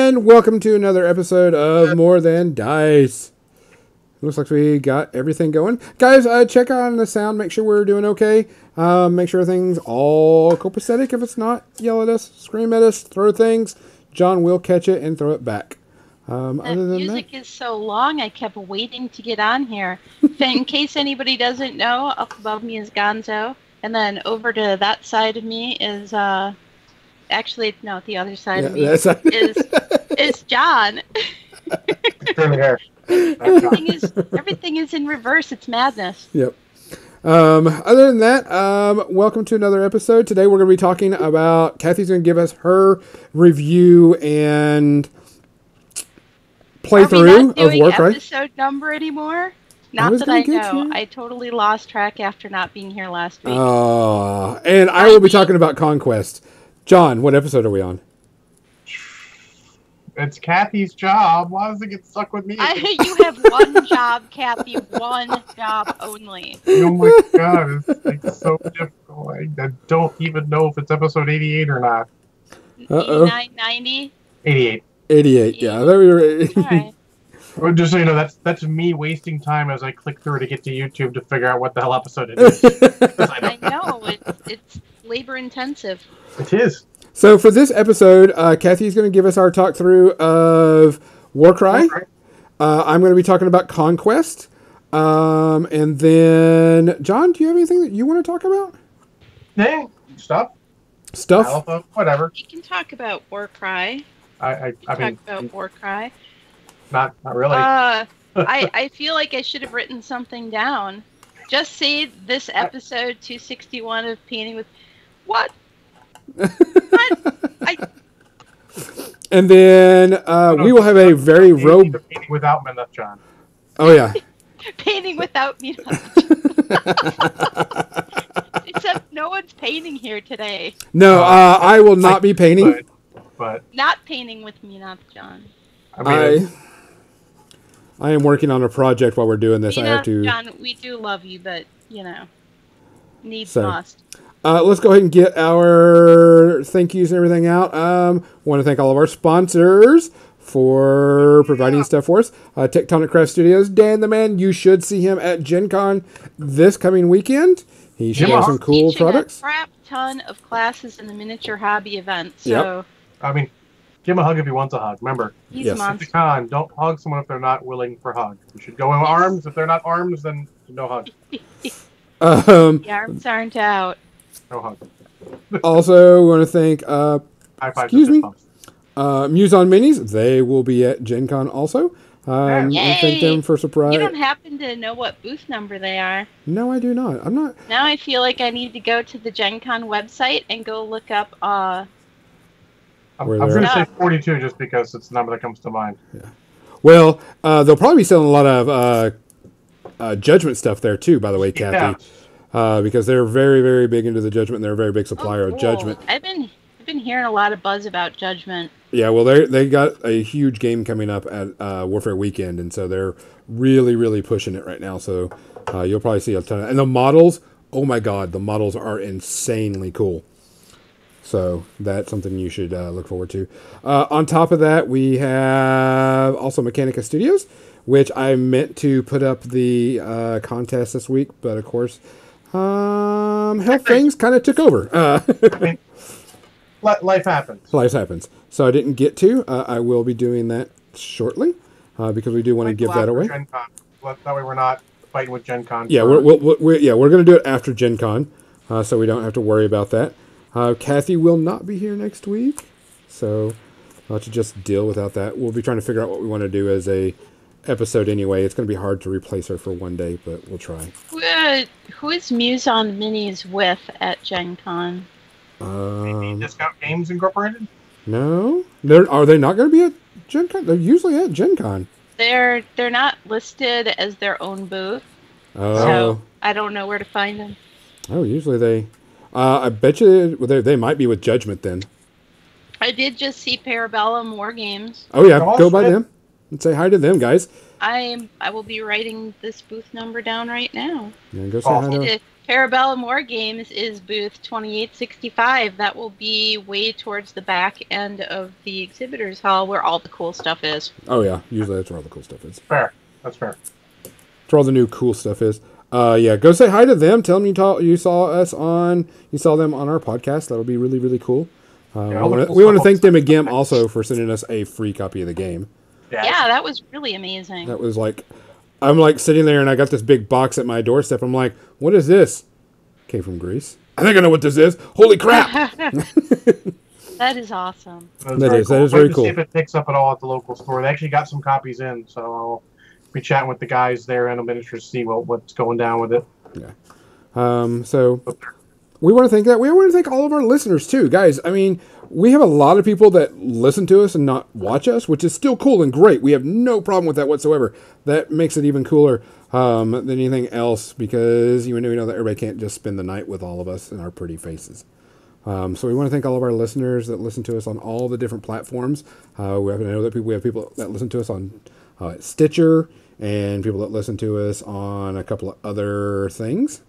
And welcome to another episode of More Than Dice. Looks like we got everything going. Guys, check on the sound. Make sure we're doing okay. Make sure everything's all copacetic. If it's not, yell at us, scream at us, throw things. John will catch it and throw it back. That music is so long, I kept waiting to get on here. In case anybody doesn't know, up above me is Gonzo. And then over to that side of me is, actually, no, the other side of me is John. Everything is in reverse. It's madness. Yep. Other than that, welcome to another episode. Today we're going to be talking about, Kathy's going to give us her review and playthrough of WarCry. Episode number anymore? Not that I know. I totally lost track after not being here last week. And I will be talking about Conquest. John, what episode are we on? It's Kathy's job. Why does it get stuck with me? You have one job, Kathy. One job only. Oh my god, it's like so difficult. I don't even know if it's episode 88 or not. 89, 90? 88. 88, yeah. There we were. All right. Well, just so you know, that's me wasting time as I click through to get to YouTube to figure out what the hell episode it is. I know. It's labor intensive. It is. So for this episode, Kathy's going to give us our talk through of WarCry. I'm going to be talking about Conquest. And then, John, do you have anything that you want to talk about? Yeah, stuff. Stuff? Whatever. You can talk about WarCry. I mean, talk about WarCry. Not really. I feel like I should have written something down. Just say this episode 261 of Painting with... What? What? And then we will have a very Painting without me enough, John. Oh, yeah. Painting without me enough. Except no one's painting here today. No, I will not be painting. But not painting with me enough, John. I am working on a project while we're doing this. I have to. John, we do love you, but needs must. Let's go ahead and get our thank yous and everything out. Want to thank all of our sponsors for providing stuff for us. Tectonic Craft Studios, Dan the Man. You should see him at Gen Con this coming weekend. He should have some cool products. A crap ton of classes in the miniature hobby event. So. Yep. I mean, give him a hug if he wants a hug. Remember, he's a monster. Con, don't hug someone if they're not willing for a hug. You should go in arms. If they're not arms, then no hug. The arms aren't out. No hug. Also, we want to thank, excuse me, Muse on Minis. They will be at Gen Con also. Yay! Thank them for surprise. You don't happen to know what booth number they are? No, I do not. I'm not. Now I feel like I need to go to the Gen Con website and go look up, I'm going to say 42 just because it's the number that comes to mind. Yeah. Well, they'll probably be selling a lot of Judgment stuff there too, by the way, Kathy. Yeah. Because they're very, very big into the Judgment. They're a very big supplier of Judgment. I've been hearing a lot of buzz about Judgment. Yeah, well, they got a huge game coming up at Warfare Weekend, and so they're really, really pushing it right now. So you'll probably see a ton of... And the models, oh my God, the models are insanely cool. So that's something you should look forward to. On top of that, we have also Mechanica Studios, which I meant to put up the contest this week, but of course, health things kind of took over. I mean, life happens. Life happens. So I didn't get to. I will be doing that shortly because we do want to give that away. Gen Con. That way we're not fighting with Gen Con. Yeah, we're going to do it after Gen Con, so we don't have to worry about that. Kathy will not be here next week, so I'll have to just deal without that. We'll be trying to figure out what we want to do as a episode anyway. It's going to be hard to replace her for one day, but we'll try. Who is Muse on Minis with at Gen Con? Discount Games Incorporated? No. Are they not going to be at Gen Con? They're usually at Gen Con. They're not listed as their own booth, so I don't know where to find them. Oh, usually they... I bet you they might be with Judgment then. I did just see Parabellum War Games. Oh yeah, go by them and say hi to them, guys. I will be writing this booth number down right now. Yeah, go say hi to Parabellum War Games is booth 2865. That will be way towards the back end of the exhibitors hall where all the cool stuff is. Oh yeah, usually that's where all the cool stuff is. Fair. That's fair. That's where all the new cool stuff is. Yeah, go say hi to them. Tell them you saw them on our podcast. That'll be really, really cool. We want to thank them again also for sending us a free copy of the game. Yeah, that was really amazing. That was like, I'm like sitting there and I got this big box at my doorstep. I'm like, what is this? Came from Greece. I think I know what this is. Holy crap! That is awesome. That is very cool. See if it picks up at all at the local store. They actually got some copies in, so I'll be chatting with the guys there in a minute to see what's going down with it. Yeah. So we want to thank that. We want to thank all of our listeners too, guys. I mean, we have a lot of people that listen to us and not watch us, which is still cool and great. We have no problem with that whatsoever. That makes it even cooler than anything else because we know that everybody can't just spend the night with all of us and our pretty faces. So we want to thank all of our listeners that listen to us on all the different platforms. We have people that listen to us on Stitcher and people that listen to us on a couple of other things.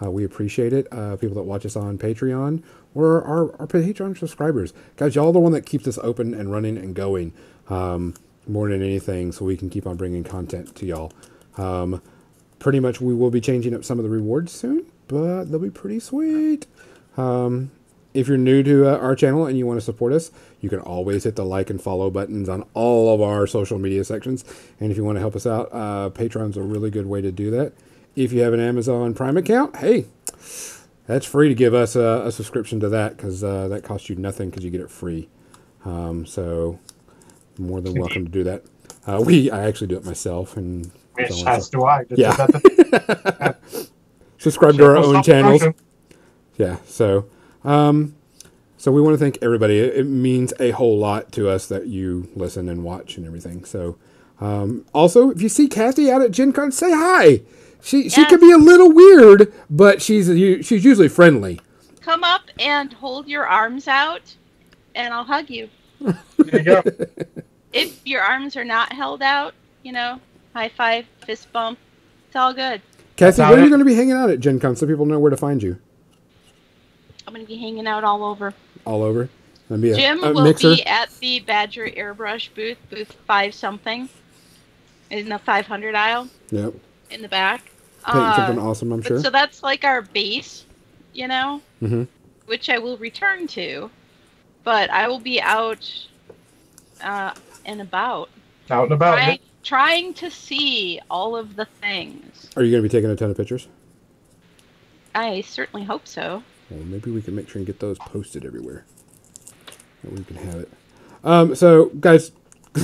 We appreciate it. People that watch us on Patreon or our Patreon subscribers. Guys, y'all are the one that keeps us open and running and going more than anything so we can keep on bringing content to y'all. Pretty much we will be changing up some of the rewards soon, but they'll be pretty sweet. If you're new to our channel and you want to support us, you can always hit the like and follow buttons on all of our social media sections. And if you want to help us out, Patreon's a really good way to do that. If you have an Amazon Prime account, hey, that's free to give us a subscription to that because that costs you nothing because you get it free. So more than welcome to do that. I actually do it myself. And as do I. Subscribe to our own channels. Yeah, so we want to thank everybody. It means a whole lot to us that you listen and watch and everything. So also, if you see Kathy out at Gen Con, say hi. She could be a little weird, but she's usually friendly. Come up and hold your arms out, and I'll hug you. There you go. If your arms are not held out, high five, fist bump, it's all good. Kathy, where are you going to be hanging out at Gen Con so people know where to find you? I'm going to be hanging out all over. All over? Jim will be at the Badger Airbrush booth 5-something, in the 500 aisle. Yep. In the back. Something awesome, I'm sure. So that's like our base, which I will return to. But I will be out and about. Out and about. Trying to see all of the things. Are you going to be taking a ton of pictures? I certainly hope so. Well, maybe we can make sure and get those posted everywhere. That we can have it. So, guys,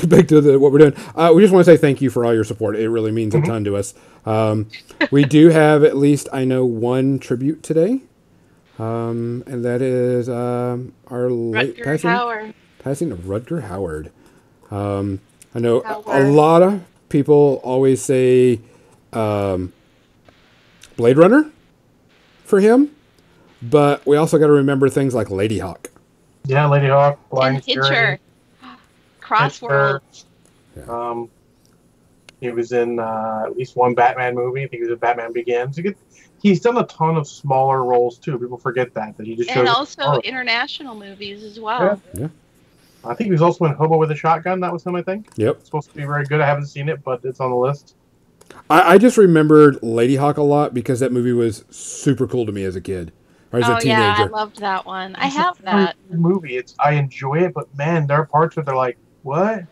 back to what we're doing. We just want to say thank you for all your support. It really means a ton to us. We do have at least, I know, one tribute today. And that is our late passing of Rutger Hauer. I know a lot of people always say Blade Runner for him. But we also got to remember things like Lady Hawk. Yeah, Lady Hawk, Blind Hitcher, Crosswords. Yeah. He was in at least one Batman movie. I think he was in Batman Begins. He's done a ton of smaller roles too. People forget that he just and also international movies as well. Yeah. I think he was also in Hobo with a Shotgun. That was him, I think. Yep. It's supposed to be very good. I haven't seen it, but it's on the list. I just remembered Lady Hawk a lot because that movie was super cool to me as a kid. Or as a teenager. Yeah, I loved that one. I have that movie. I enjoy it, but man, there are parts where they're like, "What?"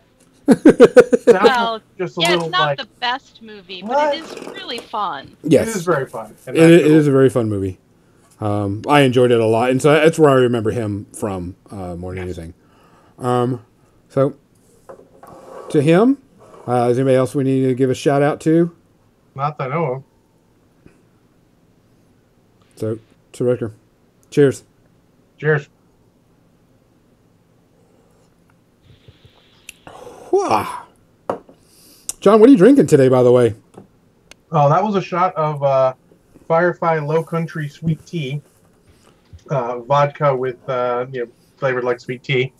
Well, it's not the best movie, but it is really fun. Yes, it is very fun. It is a very fun movie. I enjoyed it a lot, and so that's where I remember him from more than anything. So to him, is anybody else we need to give a shout out to? Not that I know of. So. To Rutger. Cheers. Cheers. John, what are you drinking today, by the way? Oh, that was a shot of Firefly Low Country Sweet Tea. Vodka with, flavored like sweet tea.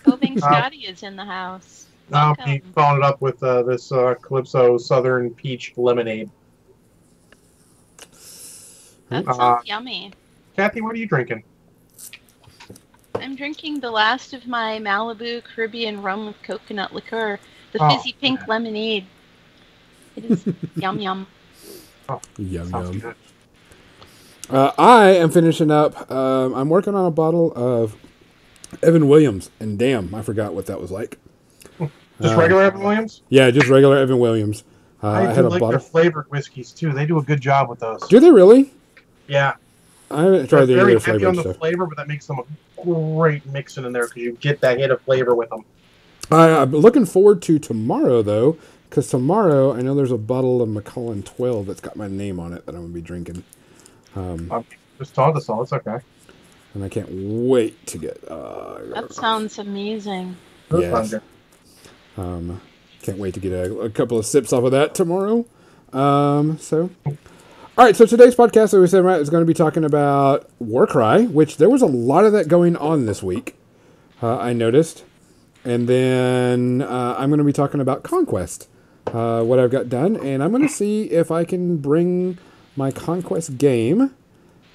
Hoping Scotty is in the house. I'll be following it up with this Calypso Southern Peach Lemonade. That sounds yummy. Kathy, what are you drinking? I'm drinking the last of my Malibu Caribbean rum with coconut liqueur, the fizzy pink lemonade. It is yum yum. Oh, yum sounds yum. good. I am finishing up. I'm working on a bottle of Evan Williams, and damn, I forgot what that was like. Just regular Evan Williams? Yeah, just regular Evan Williams. I do like their flavored whiskeys too. They do a good job with those. Do they really? Yeah. I haven't tried the other flavored on the stuff. flavor, but that makes them a great mixing in there because you get that hit of flavor with them. I'm looking forward to tomorrow though, because tomorrow I know there's a bottle of Macallan 12 that's got my name on it that I'm gonna be drinking. Just told us all. It's okay. And I can't wait to get. That sounds amazing. Yes. Can't wait to get a couple of sips off of that tomorrow. So, all right. So today's podcast, as we said, right, is going to be talking about WarCry, which there was a lot of that going on this week. I noticed, and then I'm going to be talking about Conquest, what I've got done, and I'm going to see if I can bring my Conquest game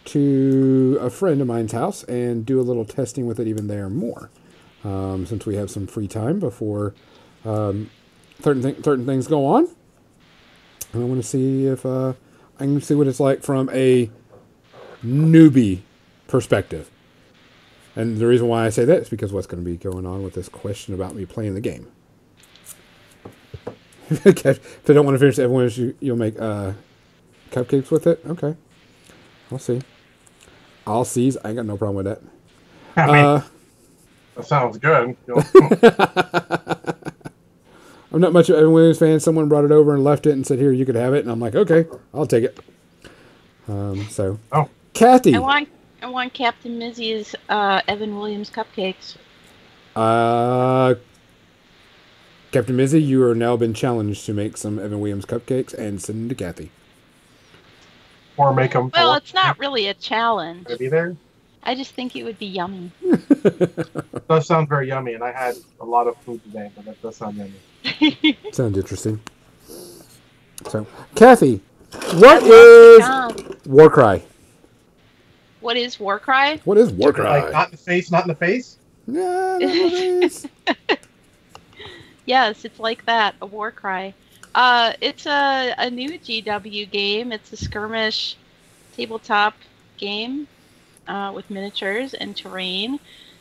to a friend of mine's house and do a little testing with it even there more, since we have some free time before certain things go on. And I want to see if I can see what it's like from a newbie perspective. And the reason why I say that is because what's going to be going on with this question about me playing the game. If I don't want to finish everyone, you'll make cupcakes with it? Okay. I'll see. I'll seize. I ain't got no problem with that. I mean, that sounds good. I'm not much of an Evan Williams fan. Someone brought it over and left it and said, "Here, you could have it." And I'm like, "Okay, I'll take it." Kathy. I want Captain Mizzy's Evan Williams cupcakes. Captain Mizzy, you are now been challenged to make some Evan Williams cupcakes and send them to Kathy. Or make them. Well, it's not really a challenge. Be there. I just think it would be yummy. It does sound very yummy, and I had a lot of food today, but that does sound yummy. Sounds interesting. So, Kathy, what is WarCry? What is WarCry? What is WarCry? Like, not in the face, not in the face? Yeah, it Yes, it's like that, a WarCry. It's a new GW game. It's a skirmish tabletop game with miniatures and terrain.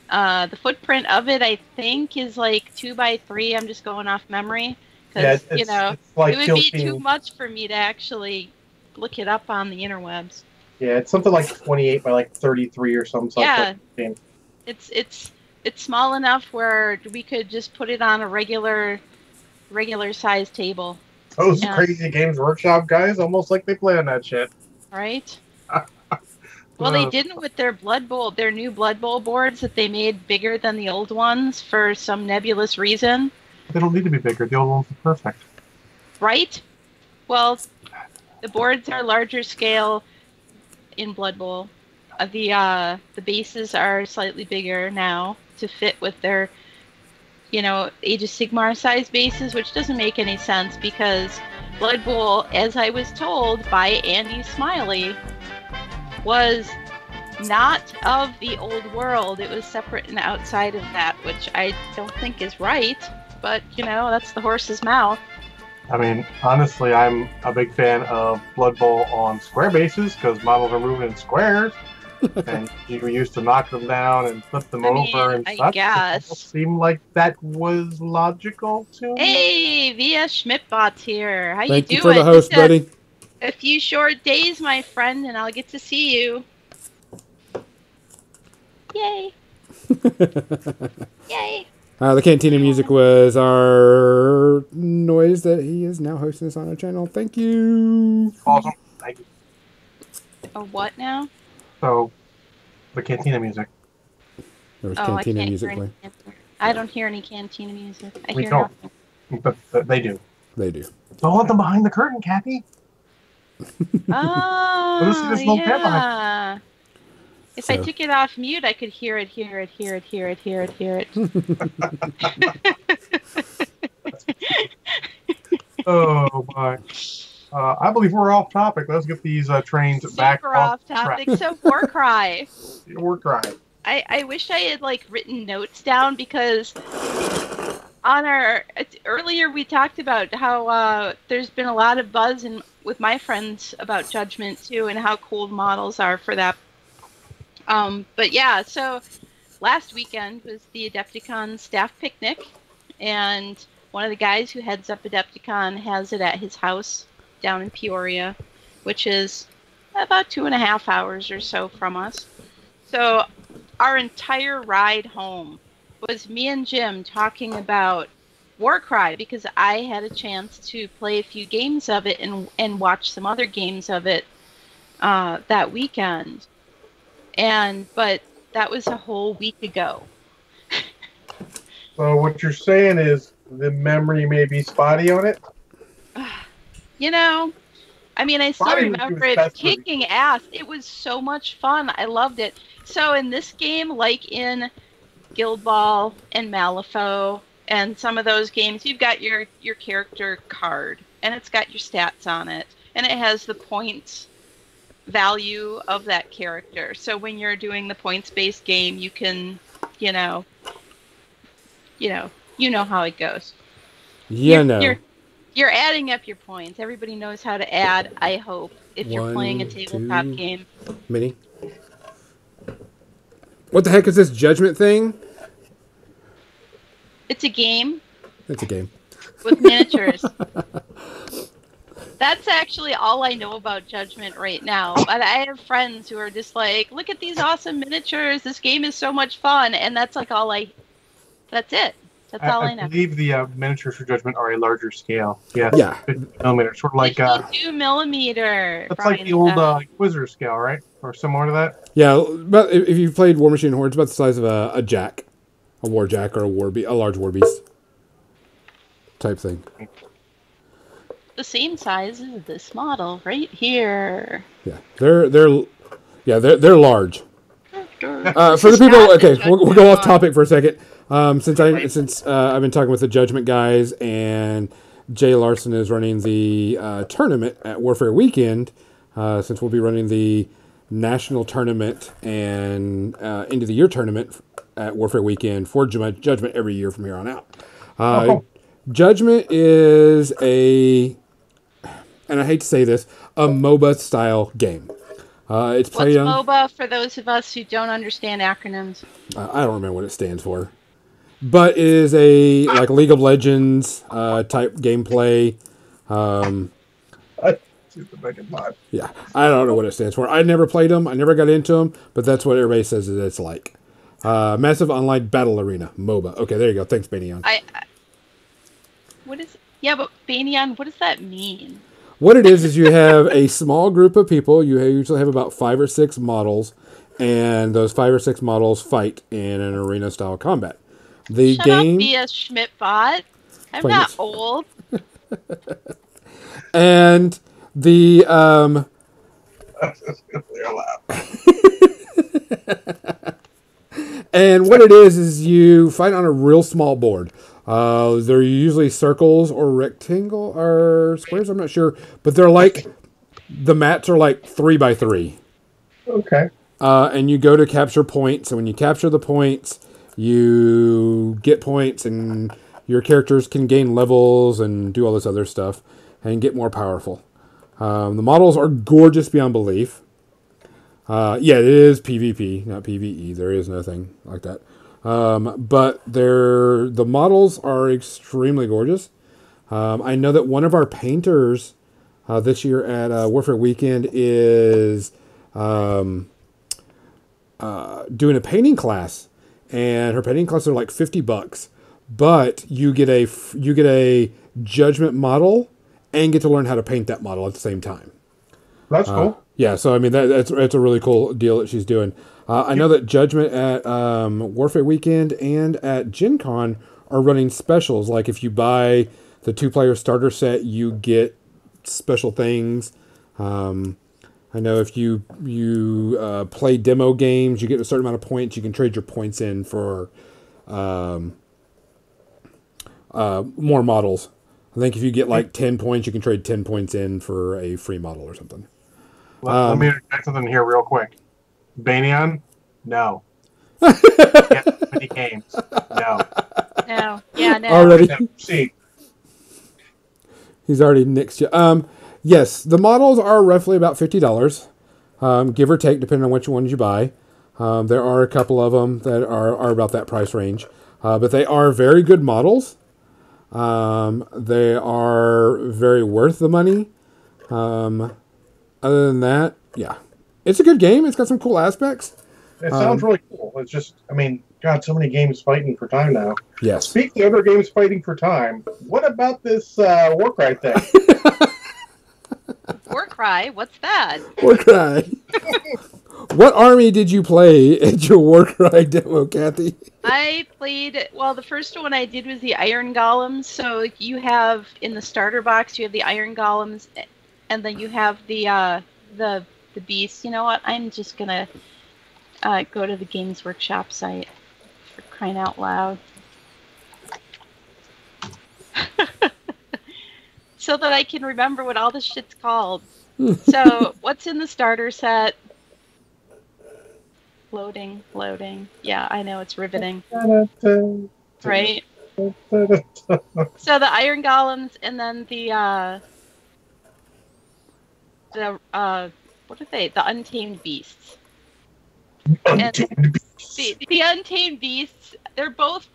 The footprint of it, I think, is like 2x3. I'm just going off memory because it's like it would be too much for me to actually look it up on the interwebs. Yeah, it's something like 28 by like 33 or something. Yeah, it's small enough where we could just put it on a regular size table. Those crazy Games Workshop guys, almost like they play on that shit. Right? Well, they didn't with their their new Blood Bowl boards that they made bigger than the old ones for some nebulous reason. They don't need to be bigger. The old ones are perfect. Right? Well, the boards are larger scale in Blood Bowl. The bases are slightly bigger now to fit with their, Age of Sigmar size bases, which doesn't make any sense because Blood Bowl, as I was told by Andy Smiley, was not of the old world. It was separate and outside of that, which I don't think is right, but, that's the horse's mouth. I mean, honestly, I'm a big fan of Blood Bowl on square bases because models are moving in squares. And you used to knock them down and flip them over and I such. guess. It seemed like that was logical to me. Hey, Via Schmidtbot here. How Thank you you doing? for the host, buddy. A few short days, my friend, and I'll get to see you. Yay. Yay. The Cantina music was our noise that he is now hosting us on our channel. Thank you. Awesome. Thank you. A what now? So, the Cantina music. There was Cantina music playing. I don't hear any Cantina music. We don't. But they do. They do. Don't let them behind the curtain, Kathy. Oh, yeah. If So. I took it off mute, I could hear it. Oh, my. I believe we're off topic. Let's get these trains back off topic. So WarCry. WarCry. I wish I had written notes down because on our earlier we talked about how there's been a lot of buzz with my friends about Judgment too and how cool the models are for that. But yeah, so last weekend was the Adepticon staff picnic, and one of the guys who heads up Adepticon has it at his house down in Peoria, which is about 2.5 hours or so from us. So our entire ride home was me and Jim talking about WarCry because I had a chance to play a few games of it and watch some other games of it that weekend. But that was a whole week ago. So what you're saying is the memory may be spotty on it? I still remember it kicking ass. It was so much fun. I loved it. So in this game, like in Guild Ball and Malifaux and some of those games, you've got your character card, and it's got your stats on it, and it has the points value of that character. So when you're doing the points-based game, you can, you know how it goes. You're adding up your points. Everybody knows how to add, I hope, if you're playing a tabletop game. Mini. What the heck is this Judgment thing? It's a game. It's a game. With miniatures. That's actually all I know about Judgment right now. But I have friends who are just like, look at these awesome miniatures. This game is so much fun. And that's that's it. That's all I know. I believe the miniatures for Judgment are a larger scale. Yes. Yeah. 50 millimeter. Sort of like 52 millimeter. That's like the old Wizard scale, right? Or similar to that? Yeah, but if you've played War Machine Horde, it's about the size of a jack. A war jack or a large war beast type thing. The same size as this model right here. Yeah, they're large. For the people, okay, we'll go off topic for a second. Since I've been talking with the Judgment guys and Jay Larson is running the tournament at Warfare Weekend, since we'll be running the national tournament and end of the year tournament at Warfare Weekend for Judgment every year from here on out. Judgment is and I hate to say this, a MOBA style game. It's What's MOBA for those of us who don't understand acronyms? I don't remember what it stands for. But it is a League of Legends type gameplay. Yeah, I don't know what it stands for. I never played them. I never got into them, but that's what everybody says that it's like. Massive Online Battle Arena, MOBA. Okay, there you go. Thanks, Banyan. What is... Yeah, but Banyan, what does that mean? What it is you have a small group of people. You usually have about 5 or 6 models, and those 5 or 6 models fight in an arena-style combat. The Shut game... up, B.S. Schmidt-Bot. I'm not old. And the... And what it is you fight on a real small board. They're usually circles or rectangle or squares, I'm not sure. But they're the mats are 3x3. Okay. And you go to capture points. And when you capture the points, you get points and your characters can gain levels and do all this other stuff and get more powerful. The models are gorgeous beyond belief. Yeah, it is PvP, not PvE. There is nothing like that. But the models are extremely gorgeous. I know that one of our painters this year at Warfare Weekend is doing a painting class, and her painting classes are $50. But you get a Judgment model and get to learn how to paint that model at the same time. That's cool. Yeah, so I mean that's a really cool deal that she's doing. I know that Judgment at Warfare Weekend and at Gen Con are running specials. Like if you buy the 2-player starter set, you get special things. I know if you play demo games, you get a certain amount of points. You can trade your points in for more models. I think if you get like 10 points, you can trade 10 points in for a free model or something. Let me interject something here real quick. Banion? No. Yeah, many games? No. No. Yeah, no. Already. See. He's already nixed you. Yes, the models are roughly about $50, give or take, depending on which ones you buy. There are a couple of them that are about that price range. But they are very good models. They are very worth the money. Other than that, yeah. It's a good game. It's got some cool aspects. It sounds really cool. It's just, I mean, God, so many games fighting for time now. Yes. Speaking of other games fighting for time, what about this WarCry thing? WarCry? What's that? WarCry. What army did you play at your WarCry demo, Kathy? I played, well, the first one I did was the Iron Golems. So you have, in the starter box, you have the Iron Golems, and then you have the beasts. You know what? I'm just going to go to the Games Workshop site, for crying out loud. So that I can remember what all this shit's called. So, what's in the starter set? Loading. Yeah, I know, it's riveting. Right? So the Iron Golems, and then the what are they? The Untamed Beasts. And the Untamed Beasts, they're both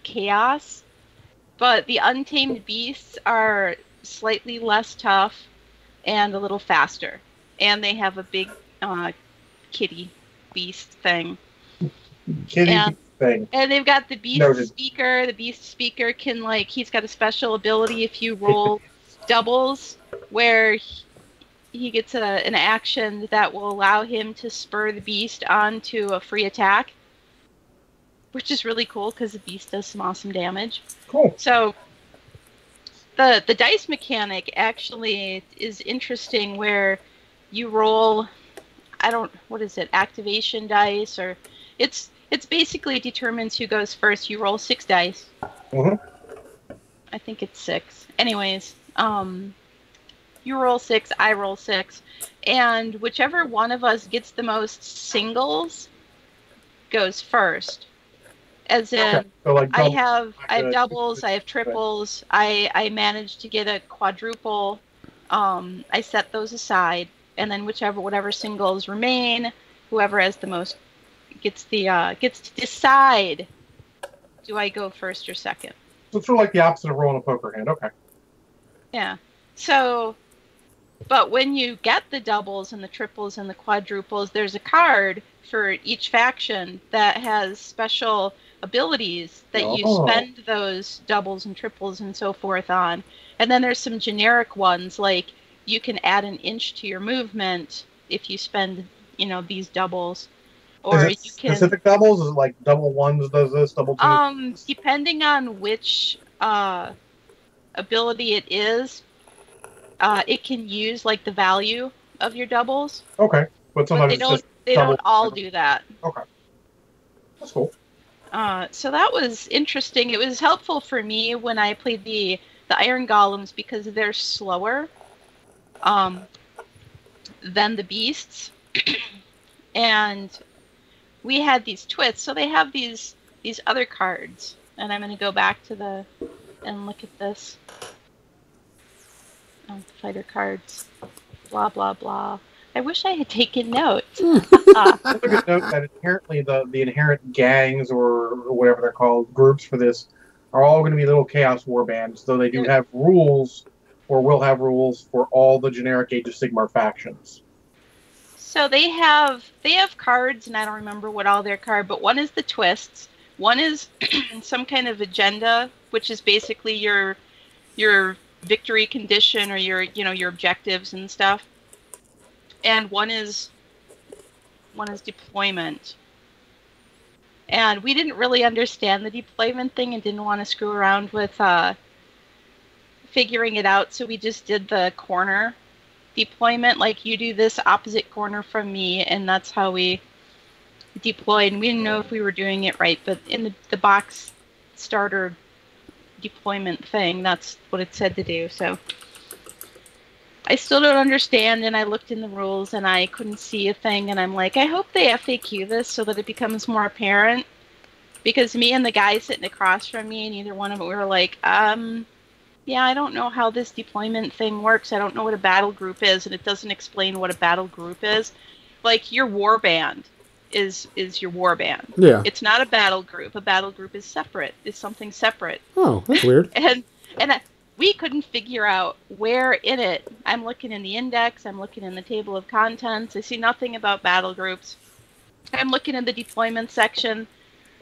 chaos, but the Untamed Beasts are slightly less tough and a little faster, and they have a big kitty beast thing. Thing. And they've got the beast speaker. The beast speaker can, like, he's got a special ability if you roll doubles, where he gets an action that will allow him to spur the beast onto a free attack, which is really cool because the beast does some awesome damage. Cool. So the dice mechanic actually is interesting, where you roll, what is it, activation dice, or it's basically determines who goes first. You roll 6 dice. Mm-hmm. I think it's 6. Anyways, you roll 6, I roll 6, and whichever one of us gets the most singles goes first. As in, okay. So, like, I have doubles, I have triples, I managed to get a quadruple. I set those aside, and then whatever singles remain, whoever has the most gets to decide, do I go first or second? So it's sort of like the opposite of rolling a poker hand. Okay. Yeah. So, but when you get the doubles and the triples and the quadruples, there's a card for each faction that has special abilities that you spend those doubles and triples and so forth on. And then there's some generic ones, like you can add an inch to your movement if you spend, these doubles. Or you can specific doubles? Is it like double ones does this, double two? Depending on which ability it is, it can use like the value of your doubles. Okay, but sometimes they don't all do that. Okay, that's cool. So that was interesting. It was helpful for me when I played the Iron Golems, because they're slower than the beasts, and we had these twists. So they have these other cards, and I'm going to go back to and look at this. Fighter cards, blah blah blah. I wish I had taken notes. Look at note that inherently the inherent gangs, or whatever they're called, groups for this, are all going to be little Chaos War bands, though they do have rules, or will have rules, for all the generic Age of Sigmar factions. So they have cards, and I don't remember what all their cards, but one is the twists, one is some kind of agenda, which is basically your victory condition, or your objectives and stuff. And one is deployment. And we didn't really understand the deployment thing and didn't want to screw around with figuring it out, so we just did the corner deployment, like you do this opposite corner from me, and that's how we deployed. And we didn't know if we were doing it right, but in the box starter deployment thing. That's what it said to do. So I still don't understand, and I looked in the rules and I couldn't see a thing, and I'm like, I hope they FAQ this so that it becomes more apparent. Because me and the guy sitting across from me, neither one of them, we were like, yeah, I don't know how this deployment thing works. I don't know what a battle group is, and it doesn't explain what a battle group is. Like, your war band is your war band. Yeah. It's not a battle group. A battle group is separate. It's something separate. Oh, that's weird. and we couldn't figure out where in it. I'm looking in the index. I'm looking in the table of contents. I see nothing about battle groups. I'm looking in the deployment section.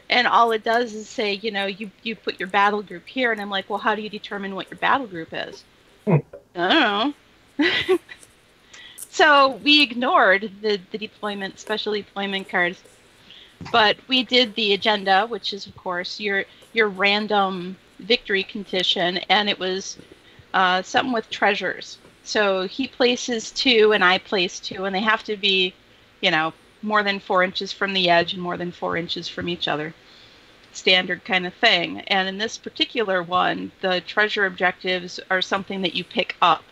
And all it does is say, you put your battle group here. And I'm like, well, how do you determine what your battle group is? I don't know. So we ignored the deployment, special deployment cards. But we did the agenda, which is, of course, your random victory condition. And it was something with treasures. So he places 2 and I place 2. And they have to be, more than 4 inches from the edge and more than 4 inches from each other. Standard kind of thing. And in this particular one, the treasure objectives are something that you pick up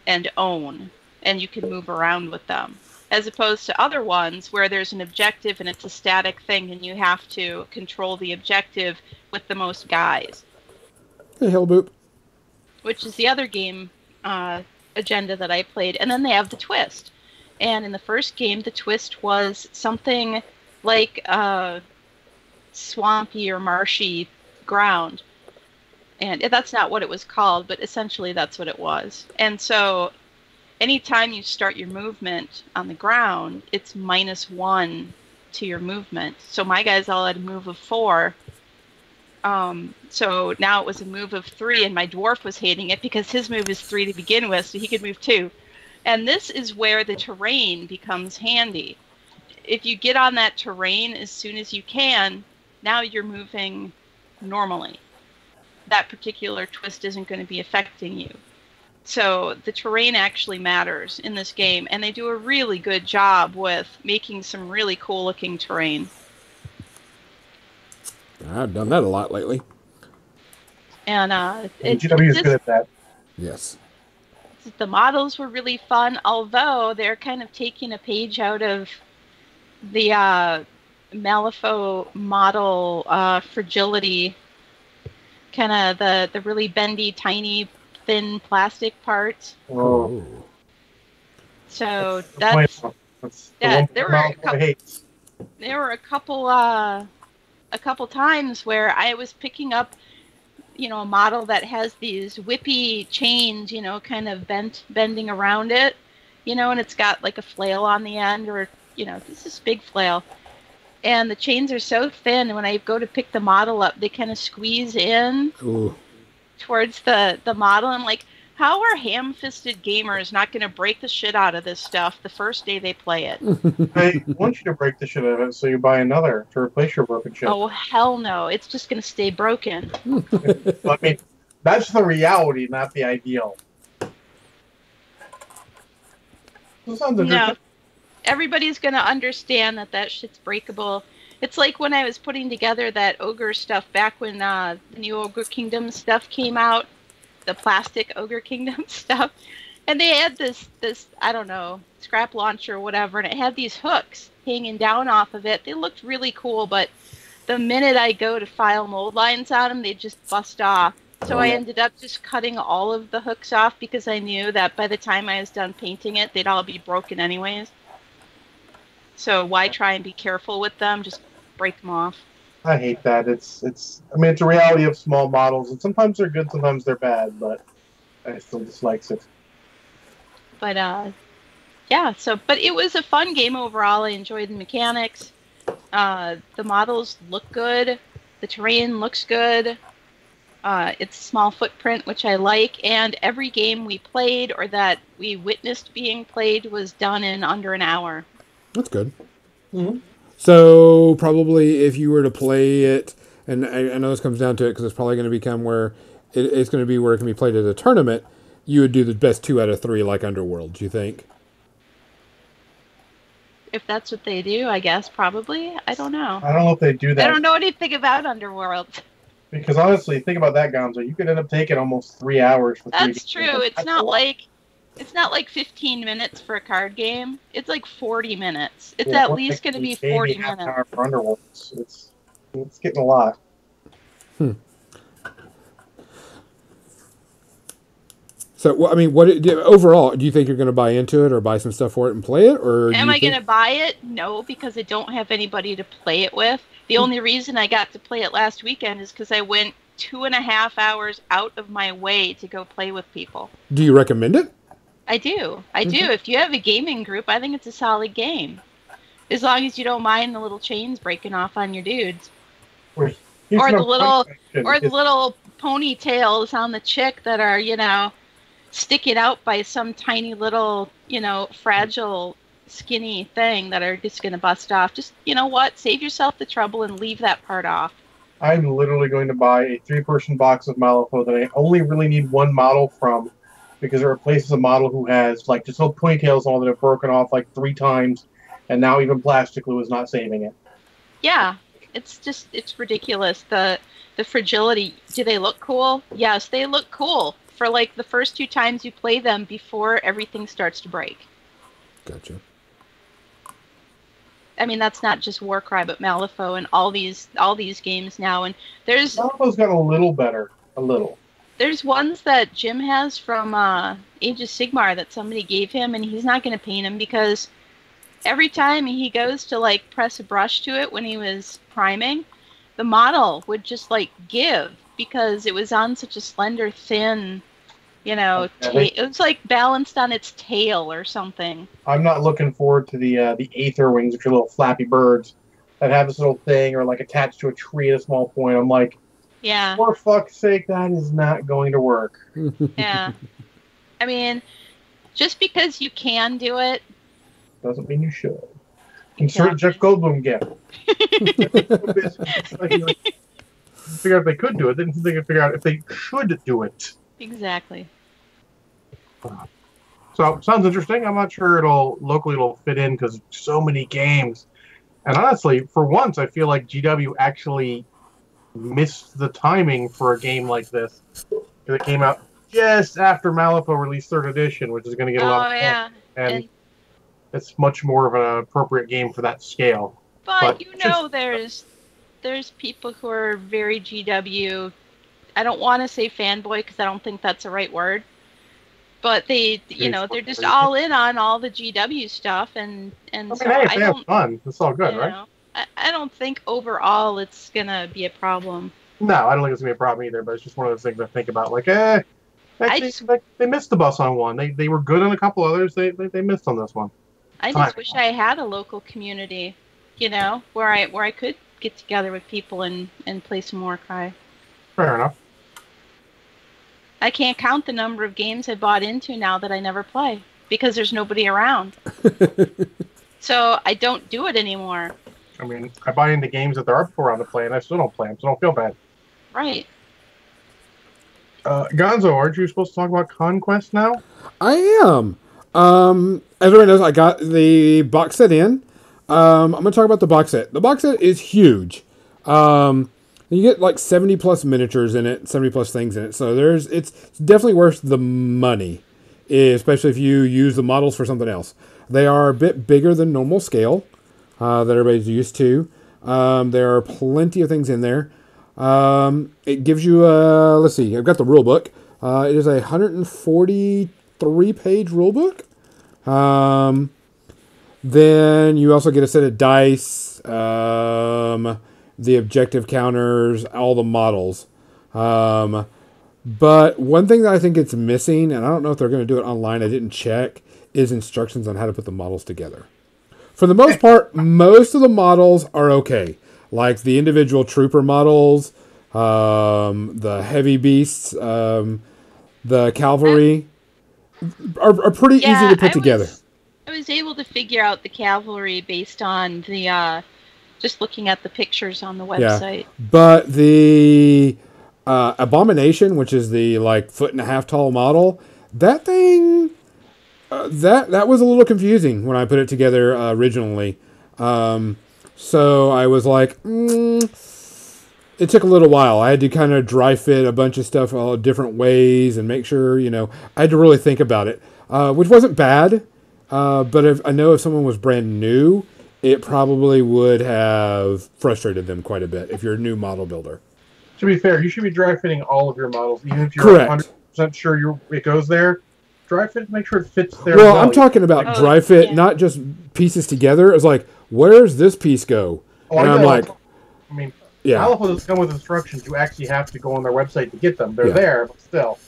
and own, and you can move around with them. As opposed to other ones where there's an objective and it's a static thing and you have to control the objective with the most guys. Hey, Hellboop. Which is the other game agenda that I played. And then they have the twist. And in the first game, the twist was something like swampy or marshy ground. And that's not what it was called, but essentially that's what it was. And so anytime you start your movement on the ground, it's -1 to your movement. So my guys all had a move of 4. So now it was a move of 3, and my dwarf was hating it because his move is 3 to begin with, so he could move 2. And this is where the terrain becomes handy. If you get on that terrain as soon as you can, now you're moving normally. That particular twist isn't going to be affecting you. So the terrain actually matters in this game, and they do a really good job with making some really cool looking terrain. I've done that a lot lately. And GW is good at that. Yes. The models were really fun, although they're kind of taking a page out of the Malifaux model fragility, kind of the really bendy, tiny, thin plastic parts. Oh. So that's yeah. There were a couple times where I was picking up, a model that has these whippy chains, kind of bending around it, and it's got like a flail on the end, or this is big flail. And the chains are so thin, and when I go to pick the model up, they kind of squeeze in towards the model. I'm like, how are ham-fisted gamers not going to break the shit out of this stuff the first day they play it? They want you to break the shit out of it, so you buy another to replace your broken shit. Oh, hell no. It's just going to stay broken. I mean, that's the reality, not the ideal. No. Everybody's going to understand that shit's breakable. It's like when I was putting together that ogre stuff back when the new Ogre Kingdom stuff came out, the plastic Ogre Kingdom stuff, and they had this I don't know, scrap launcher or whatever, and it had these hooks hanging down off of it. They looked really cool, but the minute I go to file mold lines on them, they just bust off. So I ended up just cutting all of the hooks off because I knew that by the time I was done painting it, they'd all be broken anyways. So why try and be careful with them? Just break them off. I hate that. It's a reality of small models, and sometimes they're good, sometimes they're bad, but I still dislike it. But yeah, but it was a fun game overall. I enjoyed the mechanics. The models look good. The terrain looks good. It's a small footprint, which I like, and every game we played or that we witnessed being played was done in under an hour. That's good. Mm-hmm. So probably if you were to play it, and I know this comes down to it because it's probably going to become where it's going to be where it can be played at a tournament, you would do the best 2 out of 3 like Underworld, do you think? If that's what they do, I guess probably. I don't know. I don't know if they do that. I don't know anything about Underworld. Because honestly, think about that, Gonzo. You could end up taking almost 3 hours for 3 That's games. true. It's not like 15 minutes for a card game. It's like 40 minutes. It's at least going to be 40 maybe half an minutes. hour for Underworlds. It's getting a lot. So, well, I mean, overall, do you think you're going to buy into it or buy some stuff for it and play it? Or Am I going to buy it? No, because I don't have anybody to play it with. The only reason I got to play it last weekend is because I went 2.5 hours out of my way to go play with people. Do you recommend it? I do. If you have a gaming group, I think it's a solid game. As long as you don't mind the little chains breaking off on your dudes. Or the little ponytails on the chick that are, sticking out by some tiny little, fragile, skinny thing that are just going to bust off. Just, save yourself the trouble and leave that part off. I'm literally going to buy a 3-person box of Malifaux that I only really need one model from, because it replaces a model who has, like, just little ponytails and all that have broken off, like, 3 times, and now even plastic glue is not saving it. Yeah, it's ridiculous. The fragility. Do they look cool? Yes, they look cool for like the first 2 times you play them before everything starts to break. Gotcha. I mean, that's not just WarCry, but Malifaux and all these games now. And Malifaux's got a little better, a little. There's ones that Jim has from Age of Sigmar that somebody gave him, and he's not going to paint them because every time he goes to like press a brush to it when he was priming, the model would just like give because it was on such a slender, thin, it was like balanced on its tail or something. I'm not looking forward to the Aether wings, which are little flappy birds that have this little thing or like attached to a tree at a small point. I'm like, yeah, for fuck's sake, that is not going to work. Yeah. I mean, just because you can do it doesn't mean you should. Insert Jeff Goldblum gift. Figure out if they could do it. Then they could figure out if they should do it. Exactly. So sounds interesting. I'm not sure it'll fit in because so many games. And honestly, for once, I feel like GW actually missed the timing for a game like this because it came out just after Malifaux released 3rd edition, which is going to get a lot of fun. And it's much more of an appropriate game for that scale. But there's people who are very GW. I don't want to say fanboy because I don't think that's the right word. But they're just all in on all the GW stuff, and if they have fun, it's all good, right? I don't think overall it's gonna be a problem. No, I don't think it's gonna be a problem either. But it's just one of those things I think about, like, they missed the bus on one. They were good on a couple others. They missed on this one. I just wish I had a local community, where I could get together with people and play some WarCry. Fair enough. I can't count the number of games I bought into now that I never play because there's nobody around. So I don't do it anymore. I mean, I buy into games that there are people around to play, and I still don't play them, so I don't feel bad. Right. Gonzo, aren't you supposed to talk about Conquest now? I am. As everyone knows, I got the box set in. I'm going to talk about the box set. The box set is huge. You get like 70 plus miniatures in it, 70 plus things in it. So it's definitely worth the money, especially if you use the models for something else. They are a bit bigger than normal scale that everybody's used to. There are plenty of things in there. It gives you let's see, I've got the rule book. It is a 143-page rule book. Then you also get a set of dice, the objective counters, all the models. But one thing that I think it's missing, and I don't know if they're going to do it online, I didn't check, is instructions on how to put the models together. For the most part, most of the models are okay. Like the individual trooper models, the heavy beasts, the cavalry are pretty easy to put together. I was able to figure out the cavalry based on the just looking at the pictures on the website. Yeah. But the Abomination, which is the 1.5 foot tall model, that thing that was a little confusing when I put it together originally. So I was like, it took a little while. I had to kind of dry fit a bunch of stuff all different ways and make sure, I had to really think about it, which wasn't bad. But I know if someone was brand new, it probably would have frustrated them quite a bit if you're a new model builder. To be fair, you should be dry fitting all of your models, even if you're Correct. 100% sure it goes there. Dry fit, make sure it fits there. Well, I'm talking about dry fit, not just pieces together. It's like, where's this piece go? And I'm like, Alpha doesn't come with instructions. You actually have to go on their website to get them. They're there, but still.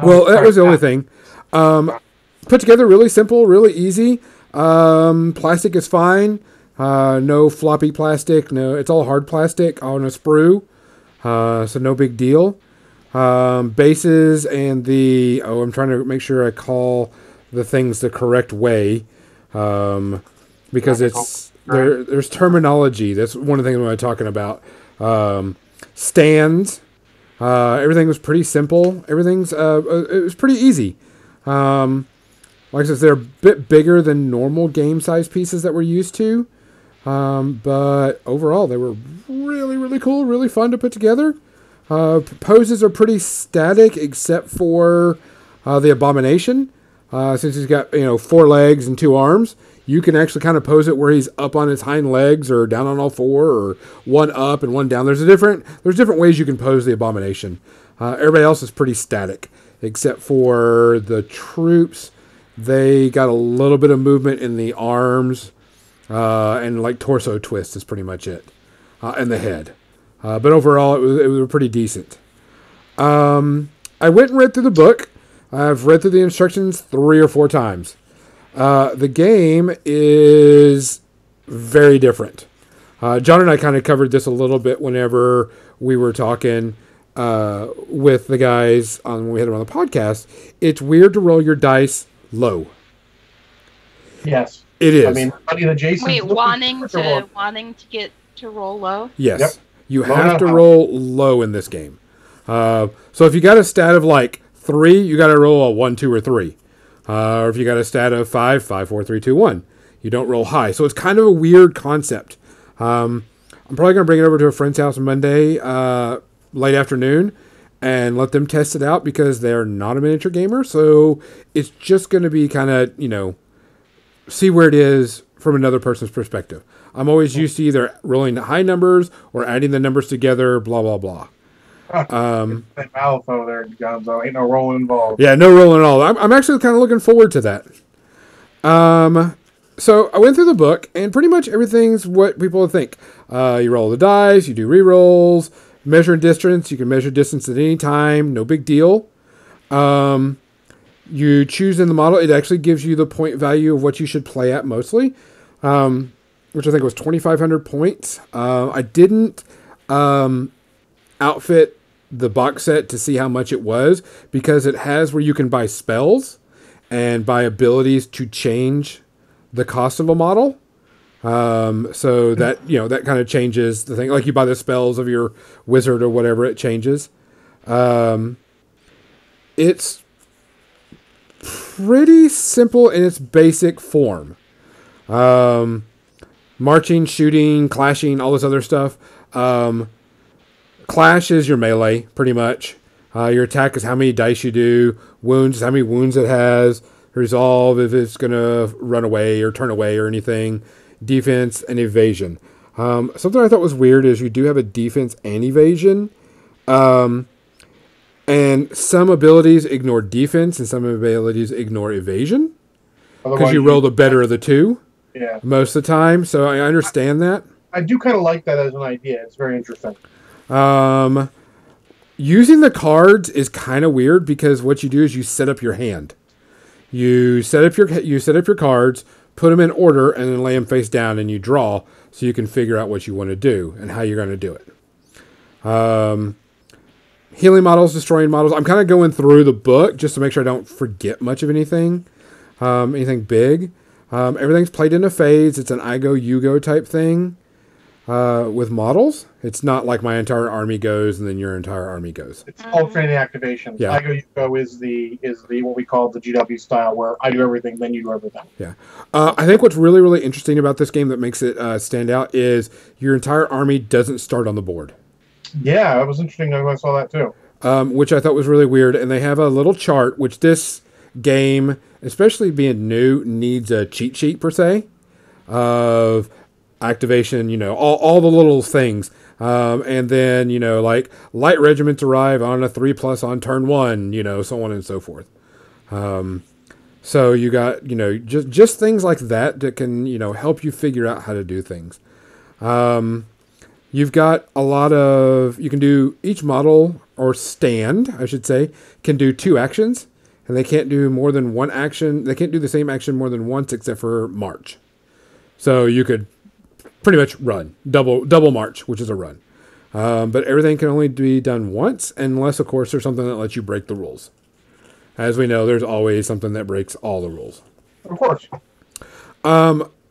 Well, that was the only thing. Put together really simple, really easy. Plastic is fine. No floppy plastic. No, it's all hard plastic on a sprue. So no big deal. Bases and I'm trying to make sure I call the things the correct way. Because there's terminology. That's one of the things I'm talking about. Stands. Everything was pretty simple. It was pretty easy. Like I said, they're a bit bigger than normal game size pieces that we're used to. But overall, they were really, really cool, really fun to put together. Poses are pretty static except for the Abomination. Since he's got 4 legs and 2 arms, you can actually kind of pose it where he's up on his hind legs or down on all 4 or one up and one down. There's different ways you can pose the Abomination. Everybody else is pretty static except for the troops. They got a little bit of movement in the arms and like torso twist is pretty much it, and the head. But overall, it was pretty decent. I went and read through the book. I've read through the instructions 3 or 4 times. The game is very different. John and I kind of covered this a little bit whenever we were talking with the guys when we had them on the podcast. It's weird to roll your dice low. Yes, it is. I mean, wait, wanting to get to roll low. Yes, yep. You have to roll low in this game. So if you got a stat of like 3, you got to roll a 1, 2, or 3. Or if you got a stat of 5, 4, 3, 2, 1, you don't roll high. So it's kind of a weird concept. I'm probably going to bring it over to a friend's house Monday, late afternoon, and let them test it out because they're not a miniature gamer. So it's just going to be kind of, see where it is from another person's perspective. I'm always used to either rolling the high numbers or adding the numbers together, blah, blah, blah. Alpha there, Gonzo. Ain't no rolling involved. Yeah, no rolling at all. I'm actually kind of looking forward to that. So I went through the book, and pretty much everything's what people think. You roll the dice, you do re-rolls, measure distance. You can measure distance at any time, no big deal. You choose in the model. It actually gives you the point value of what you should play at mostly, which I think was 2,500 points. I didn't outfit the box set to see how much it was because it has where you can buy spells and buy abilities to change the cost of a model. So that, that kind of changes the thing. Like you buy the spells of your wizard or whatever, it changes. It's pretty simple in its basic form. Marching, shooting, clashing, all this other stuff. Clash is your melee, pretty much. Your attack is how many dice you do. Wounds is how many wounds it has. Resolve if it's going to run away or turn away or anything. Defense and evasion. Something I thought was weird is you do have a defense and evasion. And some abilities ignore defense and some abilities ignore evasion. Because you roll the better of the two. Yeah. Most of the time. So I understand that. I do kind of like that as an idea. It's very interesting. Using the cards is kind of weird because what you do is you set up your hand. You set up your cards, put them in order, and then lay them face down, and you draw so you can figure out what you want to do and how you're going to do it. Healing models, destroying models. I'm kind of going through the book just to make sure I don't forget much of anything big. Everything's played in a phase. It's an I go, you go type thing. With models, it's not like my entire army goes and then your entire army goes. It's alternating activations. Yeah. I go, you go is the what we call the GW style, where I do everything, then you do everything. Yeah, I think what's really, really interesting about this game that makes it stand out is your entire army doesn't start on the board. Yeah, it was interesting when I saw that too. Which I thought was really weird. And they have a little chart, which this game, especially being new, needs a cheat sheet per se of activation, all the little things. And then, like light regiments arrive on a 3+ on turn 1, so on and so forth. So you got, just things like that can, help you figure out how to do things. You've got a lot of, you can do each model or stand, I should say, can do 2 actions, and they can't do more than 1 action. They can't do the same action more than once except for march. So you could pretty much run, double march, which is a run. But everything can only be done once, unless, of course, there's something that lets you break the rules. As we know, there's always something that breaks all the rules. Of course.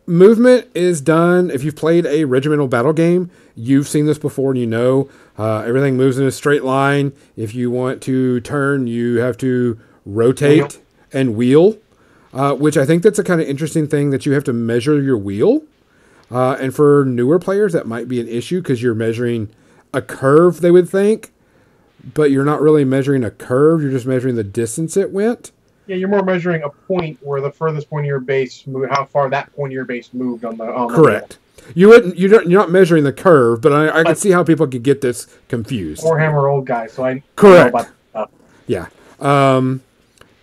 Movement is done. If you've played a regimental battle game, you've seen this before and everything moves in a straight line. If you want to turn, you have to rotate and wheel, which I think that's a kind of interesting thing that you have to measure your wheel. And for newer players, that might be an issue because you're measuring a curve, they would think, but you're not really measuring a curve. You're just measuring the distance it went. Yeah, you're more measuring a point where the furthest point of your base, how far that point of your base moved on the correct. You're not measuring the curve, but I can see how people could get this confused. Warhammer old guy, so I correct. know about that. Yeah.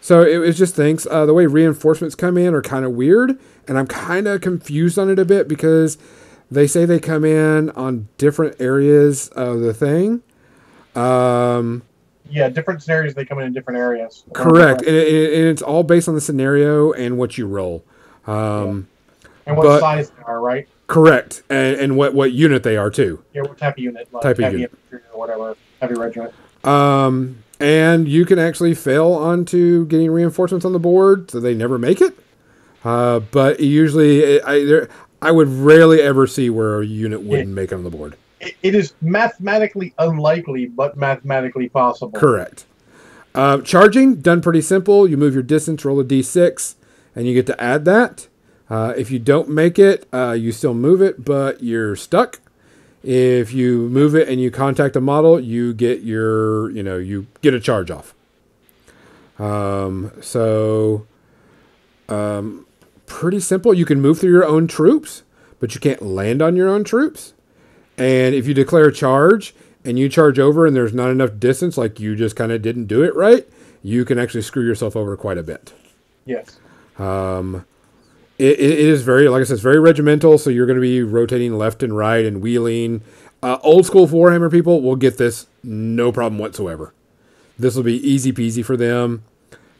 So it was just things. The way reinforcements come in are kind of weird, and I'm kind of confused on it a bit because they say they come in on different areas of the thing. Yeah, different scenarios, they come in different areas. Correct. And it's all based on the scenario and what you roll. And what size they are, right? Correct. And what unit they are, too. Yeah, what type of unit. Like type of heavy unit. Infantry or whatever. Heavy regiment. And you can actually fail onto getting reinforcements on the board, so they never make it. But usually, I would rarely ever see where a unit wouldn't make it on the board. It is mathematically unlikely, but mathematically possible. Correct. Charging, done pretty simple. You move your distance, roll a d6, and you get to add that. If you don't make it, you still move it, but you're stuck. If you move it and you contact a model, you get you get a charge off. Pretty simple. You can move through your own troops, but you can't land on your own troops. And if you declare a charge and you charge over and there's not enough distance, like you just kind of didn't do it right, you can actually screw yourself over quite a bit. Yes. It is very, like I said, it's very regimental, so you're going to be rotating left and right and wheeling. Old school Warhammer people will get this no problem whatsoever. This will be easy peasy for them.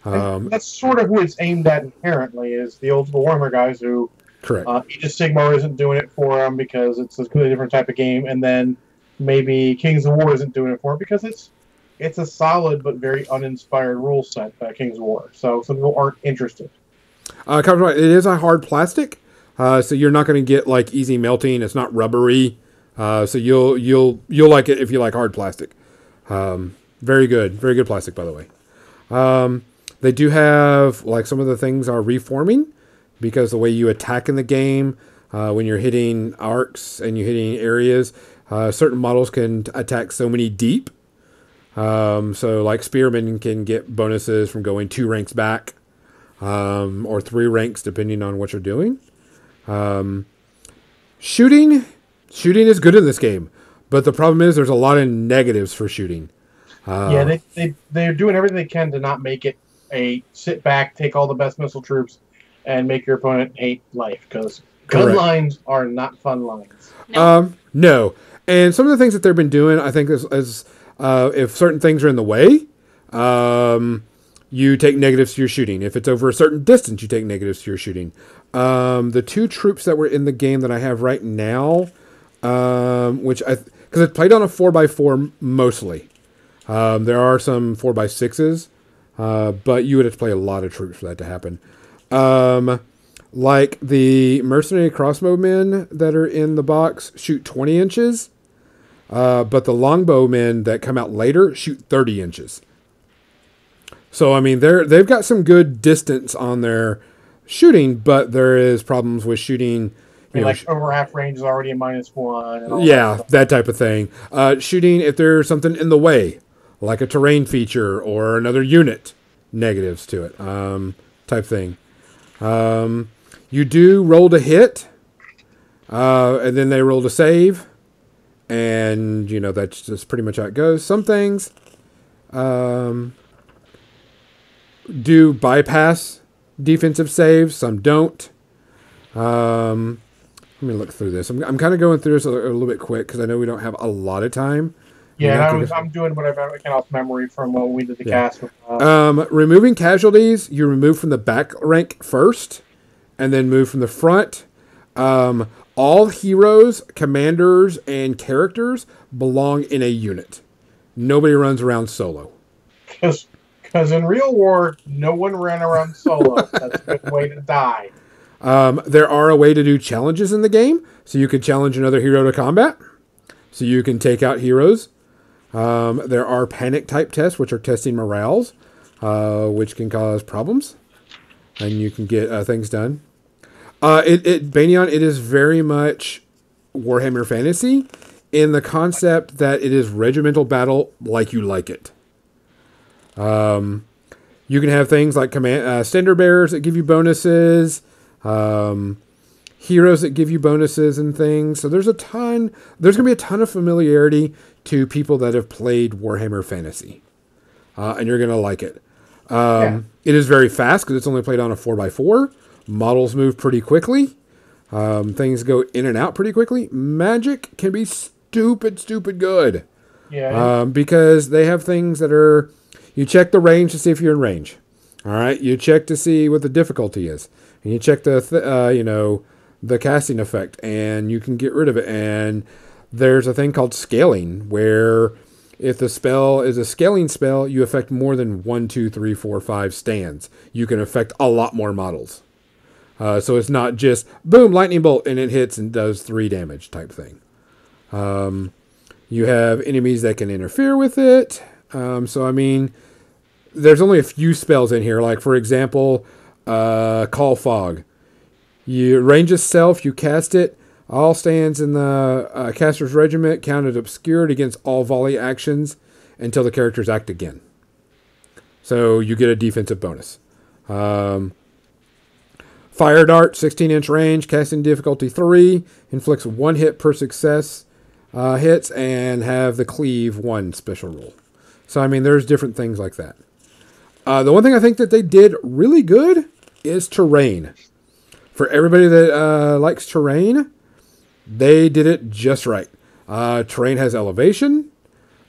That's sort of who it's aimed at inherently, is the old school Warhammer guys who... Correct. Age of Sigmar isn't doing it for them because it's a completely different type of game, and then maybe Kings of War isn't doing it for them because it's a solid but very uninspired rule set, Kings of War. So some people aren't interested. It is a hard plastic, so you're not going to get like easy melting. It's not rubbery, so you'll like it if you like hard plastic. Very good plastic, by the way. They do have like some of the things are reforming. Because the way you attack in the game, when you're hitting arcs and you're hitting areas, certain models can attack so many deep. So like Spearmen can get bonuses from going 2 ranks back, or 3 ranks depending on what you're doing. Shooting is good in this game, but the problem is there's a lot of negatives for shooting. They're doing everything they can to not make it a sit back, take all the best missile troops, and make your opponent hate life, because gun lines are not fun lines. No. And some of the things that they've been doing, I think, is if certain things are in the way, you take negatives to your shooting. If it's over a certain distance, you take negatives to your shooting. The 2 troops that were in the game that I have right now, because it's played on a 4x4 mostly. There are some 4x6s, but you would have to play a lot of troops for that to happen. Like the mercenary crossbowmen that are in the box shoot 20 inches, but the longbowmen that come out later shoot 30 inches. So, I mean, they've got some good distance on their shooting, but there is problems with shooting, I mean, like over half range is already a -1. And all that type of thing. Shooting if there's something in the way, like a terrain feature or another unit, negatives to it, type thing. You do roll to hit, and then they roll to save, and that's just pretty much how it goes. Some things do bypass defensive saves, some don't. Let me look through this. I'm kind of going through this a little bit quick because I know we don't have a lot of time. Yeah, I'm doing whatever I can off memory from when we did the cast. Removing casualties, you remove from the back rank first, and then move from the front. All heroes, commanders, and characters belong in a unit. Nobody runs around solo. Because in real war, no one ran around solo. That's a good way to die. There are a way to do challenges in the game, so you could challenge another hero to combat, so you can take out heroes. There are panic type tests, which are testing morales, which can cause problems, and you can get things done. Banyan, it is very much Warhammer Fantasy in the concept that it is regimental battle like you like it. You can have things like standard bearers that give you bonuses, heroes that give you bonuses and things. So there's going to be a ton of familiarity to people that have played Warhammer Fantasy. And you're going to like it. It is very fast because it's only played on a 4x4. Models move pretty quickly. Things go in and out pretty quickly. Magic can be stupid good. Yeah. Because they have things that are, you check the range to see if you're in range. All right. You check to see what the difficulty is. And you check the casting effect, and you can get rid of it. And there's a thing called scaling, where if the spell is a scaling spell, you affect more than 1, 2, 3, 4, 5 stands. You can affect a lot more models. So it's not just boom, lightning bolt, and it hits and does 3 damage type thing. You have enemies that can interfere with it. So I mean, there's only a few spells in here. Like for example, Call Fog. You range itself, you cast it. All stands in the caster's regiment counted obscured against all volley actions until the characters act again. So you get a defensive bonus. Fire Dart, 16-inch range, casting difficulty 3, inflicts 1 hit per success hits, and have the Cleave 1 special rule. So, I mean, there's different things like that. The one thing I think that they did really good is terrain. For everybody that likes terrain, they did it just right. Terrain has elevation.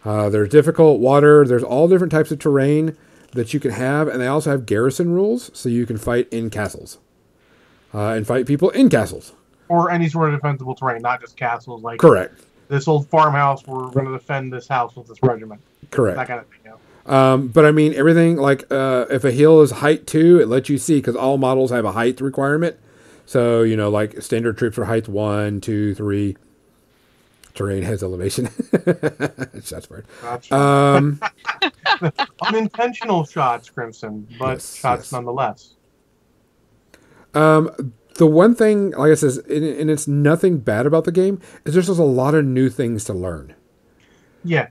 There's difficult water. There's all different types of terrain that you can have. And they also have garrison rules, so you can fight in castles. And fight people in castles. Or any sort of defensible terrain, not just castles. Like correct. This old farmhouse, we're going to defend this house with this regiment. Correct. That kind of thing, but I mean, everything, like if a hill is height 2, it lets you see, because all models have a height requirement. So, like standard troops are height 1, 2, 3. Terrain has elevation. Shots fired. Gotcha. Unintentional shots, Crimson, but yes, shots nonetheless. The one thing, like I says, and it's nothing bad about the game, is there's just a lot of new things to learn. Yeah.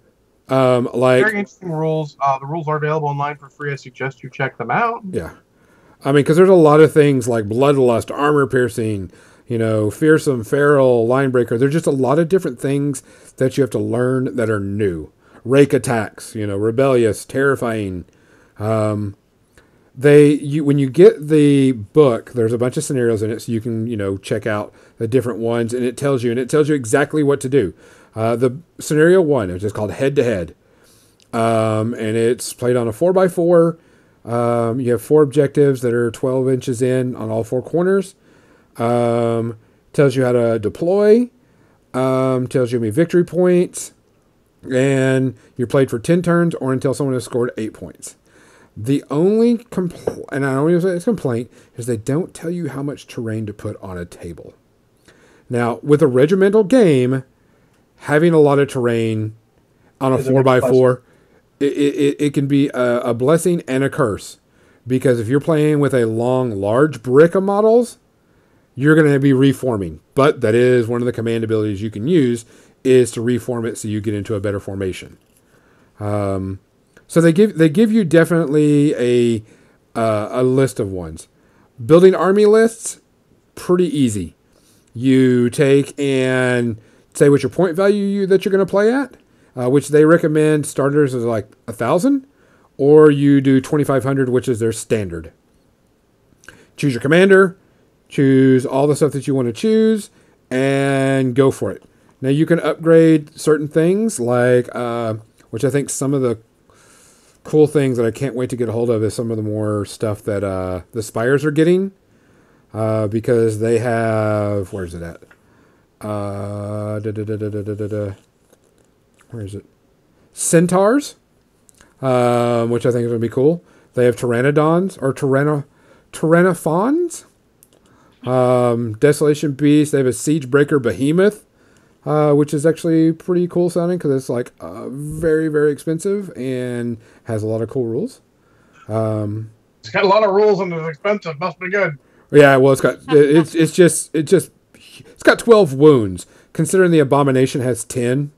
Like very interesting rules. The rules are available online for free. I suggest you check them out. Yeah. I mean, because there's a lot of things like Bloodlust, Armor Piercing, Fearsome, Feral, Linebreaker. There's just a lot of different things that you have to learn that are new. Rake attacks, Rebellious, Terrifying. When you get the book, there's a bunch of scenarios in it, so you can, check out the different ones, and it tells you exactly what to do. The scenario 1 is just called Head to Head. And it's played on a 4x4. You have 4 objectives that are 12 inches in on all 4 corners. Tells you how to deploy. Tells you how many victory points. And you're played for 10 turns or until someone has scored 8 points. The only complaint is they don't tell you how much terrain to put on a table. Now, with a regimental game, having a lot of terrain on a 4x4, it can be a blessing and a curse. Because if you're playing with a long, large brick of models, you're going to be reforming. But that is one of the command abilities you can use, is to reform it so you get into a better formation. So they give you definitely a list of ones. Building army lists, pretty easy. You take and say what your point value that you're going to play at, which they recommend starters is like 1,000, or you do 2,500, which is their standard. Choose your commander, choose all the stuff that you want to choose, and go for it. Now you can upgrade certain things, like which I think some of the cool things that I can't wait to get a hold of is some of the more stuff that the Spires are getting, because they have, where's it at? Where is it? Centaurs, which I think is going to be cool. They have Pteranodons or Tyrannophons, Desolation Beast. They have a Siege Breaker Behemoth, which is actually pretty cool sounding because it's like very, very expensive and has a lot of cool rules. It's got a lot of rules and it's expensive. Must be good. Yeah, well, it's got 12 wounds. Considering the Abomination has 10,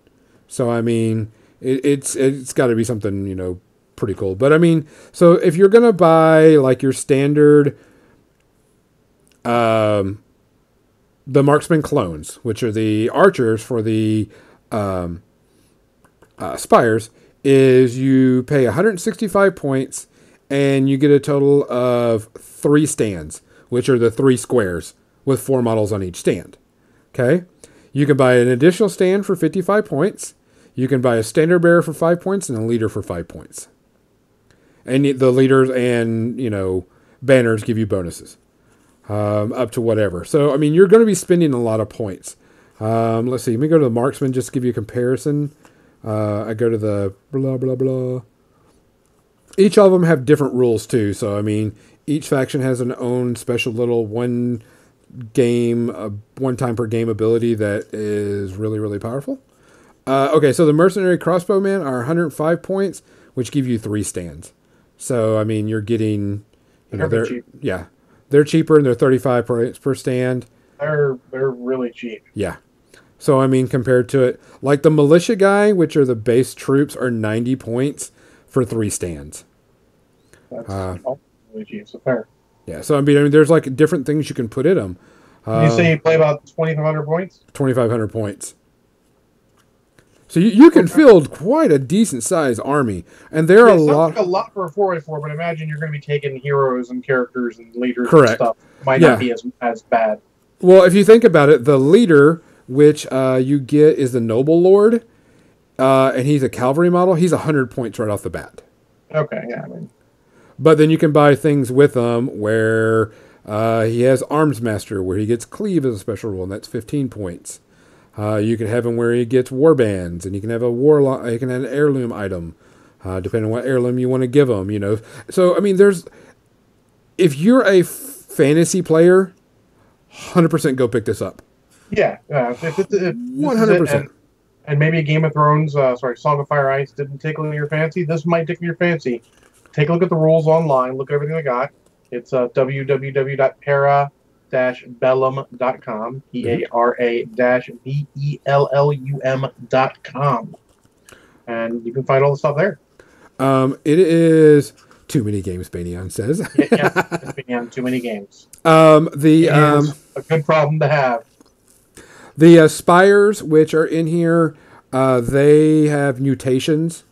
so I mean, it's got to be something pretty cool. But I mean, so if you're gonna buy like your standard, the Marksman clones, which are the archers for the Spires, is you pay 165 points and you get a total of 3 stands, which are the 3 squares with 4 models on each stand. Okay? You can buy an additional stand for 55 points. You can buy a standard bearer for 5 points and a leader for 5 points. And the leaders and, banners give you bonuses. Up to whatever. So, I mean, you're going to be spending a lot of points. Let's see. Let me go to the Marksman just to give you a comparison. I go to the blah, blah, blah. Each of them have different rules, too. So, I mean, each faction has an own special little one time per game ability that is really, really powerful. Okay, so the Mercenary Crossbowmen are 105 points, which give you 3 stands. So, I mean, you're getting, they're cheaper and they're 35 per stand. They're really cheap. Yeah. So, I mean, compared to it, like the Militia guy, which are the base troops, are 90 points for 3 stands. That's really cheap, so fair. Yeah, so I mean, there's like different things you can put in them. You say you play about 2,500 points? 2,500 points. So you can field quite a decent sized army, and there are a lot. Like a lot for a 4x4, but imagine you're going to be taking heroes and characters and leaders. Correct. And stuff. Might not be as bad. Well, if you think about it, the leader, which you get, is the Noble Lord, and he's a cavalry model. He's 100 points right off the bat. Okay, yeah, I mean. But then you can buy things with him where he has Arms Master, where he gets Cleave as a special rule, and that's 15 points. You can have him where he gets warbands, and you can have you can have an heirloom item, depending on what heirloom you want to give him. So I mean, if you're a fantasy player, 100% go pick this up. Yeah, 100%. And maybe a Game of Thrones, Song of Fire and Ice didn't tickle your fancy. This might tickle your fancy. Take a look at the rules online. Look at everything I got. It's www.para-bellum.com. PARA-BELLUM.com. And you can find all the stuff there. It is too many games, Banyan says. Yeah, too many games. A good problem to have. The spires, which are in here, they have mutations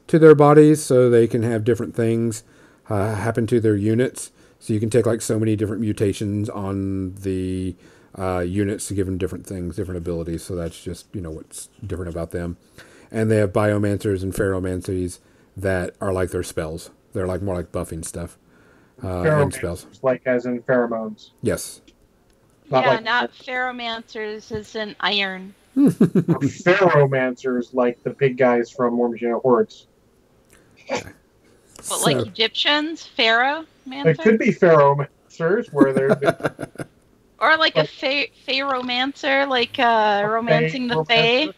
to their bodies, so they can have different things happen to their units. So you can take like so many different mutations on the units to give them different things, different abilities. So that's just what's different about them. And they have biomancers and pheromancies that are like their spells. They're like more like buffing stuff and spells. Like as in pheromones. Yes. Not pheromancers as in iron. Pheromancers like the big guys from War Machine Hordes. But like Egyptians, pharaoh mancer? It could be pheromancers where they're or like a pheromancer, like romancing the fae.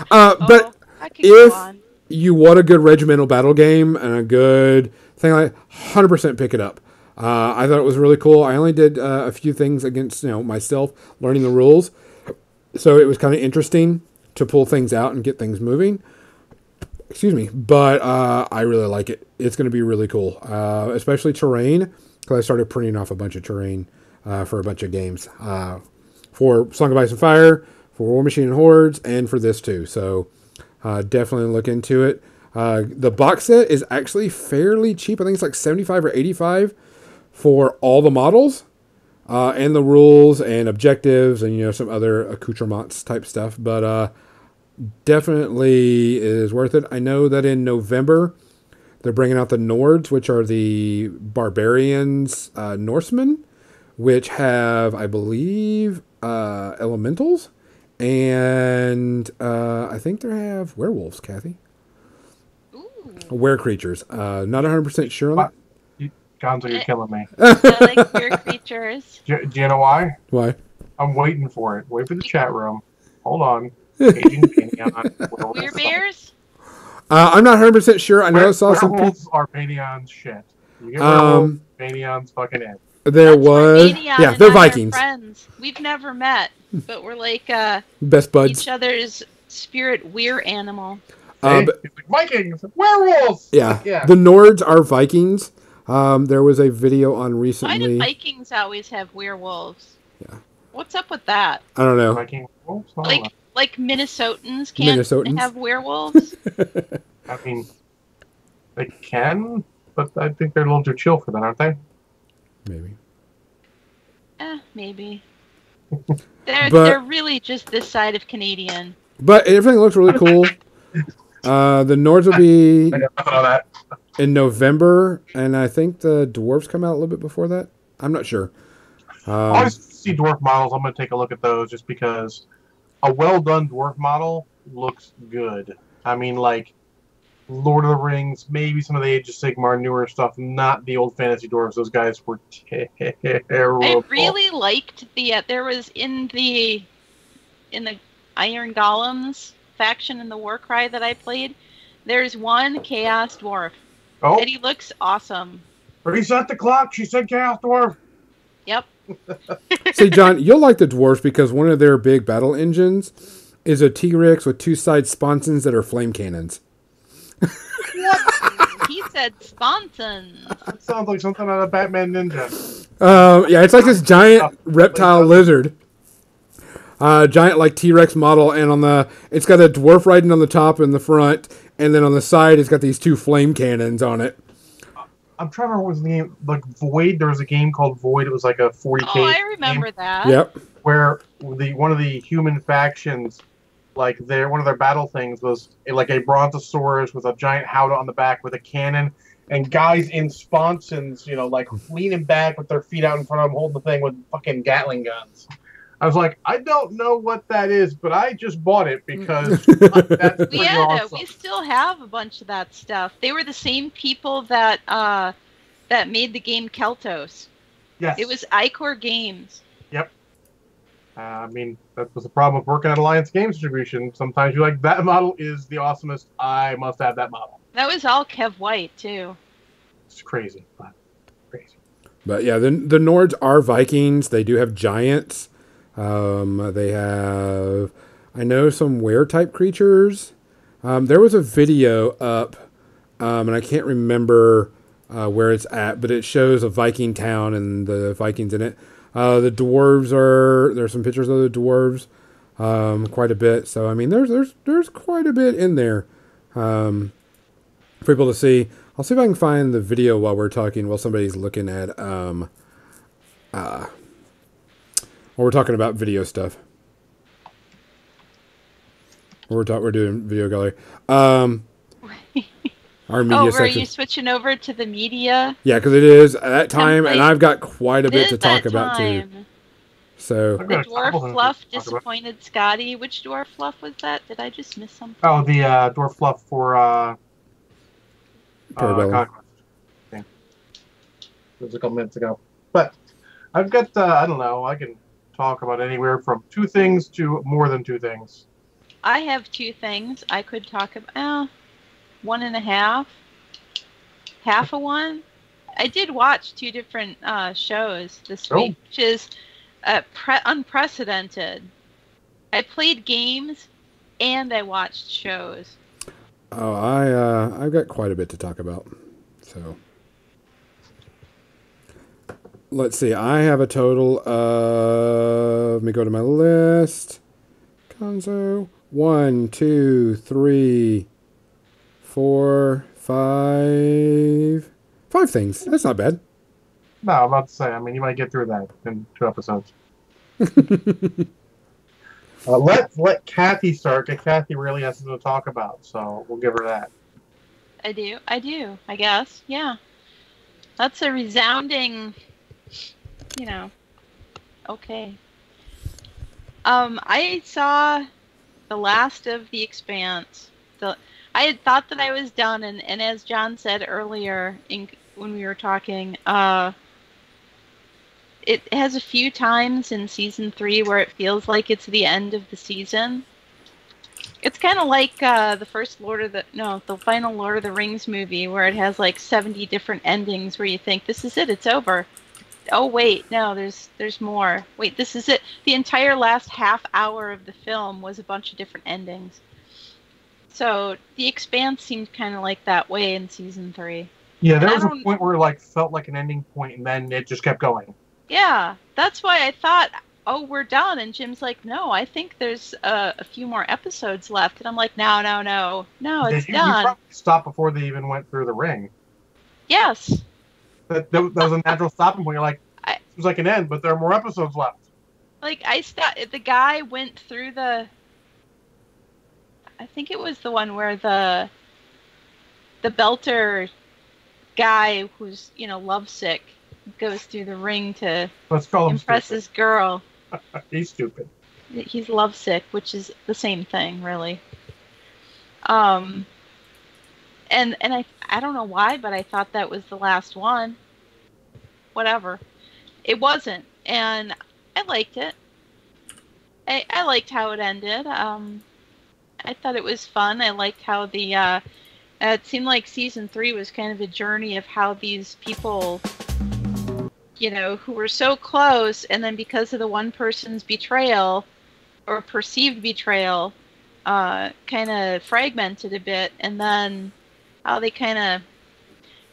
But if you want a good regimental battle game and a good thing, like 100% pick it up. I thought it was really cool. I only did a few things against myself, learning the rules, so it was kind of interesting to pull things out and get things moving. Excuse me, but I really like it. It's going to be really cool, especially terrain, because I started printing off a bunch of terrain for a bunch of games, for Song of Ice and Fire, for War Machine and Hordes, and for this too. So definitely look into it. The box set is actually fairly cheap. I think it's like 75 or 85 for all the models, and the rules and objectives and some other accoutrements type stuff. But definitely is worth it. I know that in November they're bringing out the Nords, which are the barbarians, Norsemen, which have, I believe, elementals, and I think they have werewolves, Kathy. Ooh. Were creatures. Not 100% sure on that. Gonzo, you're killing me. I like were creatures. Do you know why? Why? I'm waiting for it. Wait for the chat room. Hold on. We're bears? I'm not 100% sure. I know I saw some werewolves are Panion's shit. You get werewolves, Panion's fucking it. There was... Yeah, they're Vikings. Friends. We've never met, but we're like best buds. Each other's spirit weir animal. Vikings! Werewolves! Yeah. The Nords are Vikings. There was a video on recently... Why do Vikings always have werewolves? Yeah. What's up with that? I don't know. Viking wolves? Like Minnesotans can't have werewolves? I mean, they can, but I think they're a little too chill for that, aren't they? Maybe. Maybe. They're really just this side of Canadian. But everything looks really cool. The Nords will be in November, and I think the dwarves come out a little bit before that. I'm not sure. I always see dwarf models. I'm going to take a look at those just because a well-done dwarf model looks good. I mean, like Lord of the Rings, maybe some of the Age of Sigmar newer stuff, not the old fantasy dwarves. Those guys were terrible. I really liked there was in the Iron Golems faction in the WarCry that I played, there's one Chaos Dwarf. Oh. And he looks awesome. Reset the clock, she said Chaos Dwarf. Yep. See, John, you'll like the dwarves because one of their big battle engines is a T-Rex with two side sponsons that are flame cannons. What? He said sponsons. That sounds like something out of Batman Ninja. Yeah, it's like this giant reptile lizard. Giant like T-Rex model, and it's got a dwarf riding on the top and the front, and then on the side it's got these two flame cannons on it. I'm trying to remember what was the name. Like Void, there was a game called Void. It was like a 40K. Oh, I remember that. Yep. Where one of the human factions, like one of their battle things was like a brontosaurus with a giant howdah on the back with a cannon, and guys in sponsons, like leaning back with their feet out in front of them, holding the thing with fucking Gatling guns. I was like, I don't know what that is, but I just bought it because that's pretty awesome. We still have a bunch of that stuff. They were the same people that made the game Keltos. Yes. It was Icor Games. Yep. I mean, that was the problem with working at Alliance Games Distribution. Sometimes you're like, that model is the awesomest. I must have that model. That was all Kev White, too. It's crazy. Crazy. But yeah, the Nords are Vikings. They do have giants. They have, I know, some were-type creatures. There was a video up, and I can't remember where it's at, but it shows a Viking town and the Vikings in it. The dwarves there's some pictures of the dwarves, quite a bit. So I mean, there's quite a bit in there for people to see. I'll see if I can find the video while we're talking, while somebody's looking at while we're talking about video stuff. We're doing video gallery. Our media section. Are you switching over to the media? Yeah, because it is at that time, and I've got quite a bit to talk about too. So the Dwarf Fluff disappointed Scotty. Which Dwarf Fluff was that? Did I just miss something? Oh, the Dwarf Fluff for Conquest. It was a couple minutes ago. But I've got I don't know. I can talk about anywhere from 2 things to more than 2 things. I have 2 things I could talk about. 1.5. Half of one. I did watch 2 different shows this week, which is unprecedented. I played games and I watched shows. Oh, I've got quite a bit to talk about. So let's see. I have a total of. Let me go to my list. Conzo. 1, 2, 3, 4, 5. 5 things. That's not bad. No, I'm about to say. I mean, you might get through that in 2 episodes. Let Kathy start, because Kathy really has something to talk about, so we'll give her that. I do, I guess. Yeah. That's a resounding, okay. I saw the last of The Expanse. I had thought that I was done, and as John said earlier when we were talking, it has a few times in season 3 where it feels like it's the end of the season. It's kind of like the final Lord of the Rings movie, where it has like 70 different endings where you think, this is it, it's over. Oh wait, no, there's more. Wait, this is it. The entire last half hour of the film was a bunch of different endings. So The Expanse seemed kind of like that way in season 3. Yeah, there was a point where it felt like an ending point, and then it just kept going. Yeah, that's why I thought, oh, we're done. And Jim's like, no, I think there's a few more episodes left. And I'm like, no, it's done. You probably stopped before they even went through the ring. Yes. That was a natural stopping point. You're like, it was like an end, but there are more episodes left. Like, the guy went through I think it was the one where the Belter guy who's, lovesick goes through the ring to impress his girl. He's stupid. He's lovesick, which is the same thing, really. And I don't know why, but I thought that was the last one. Whatever. It wasn't, and I liked it. I liked how it ended. I thought it was fun. I liked how it seemed like season 3 was kind of a journey of how these people, who were so close, and then because of the one person's betrayal, or perceived betrayal, kind of fragmented a bit, and then how they kind of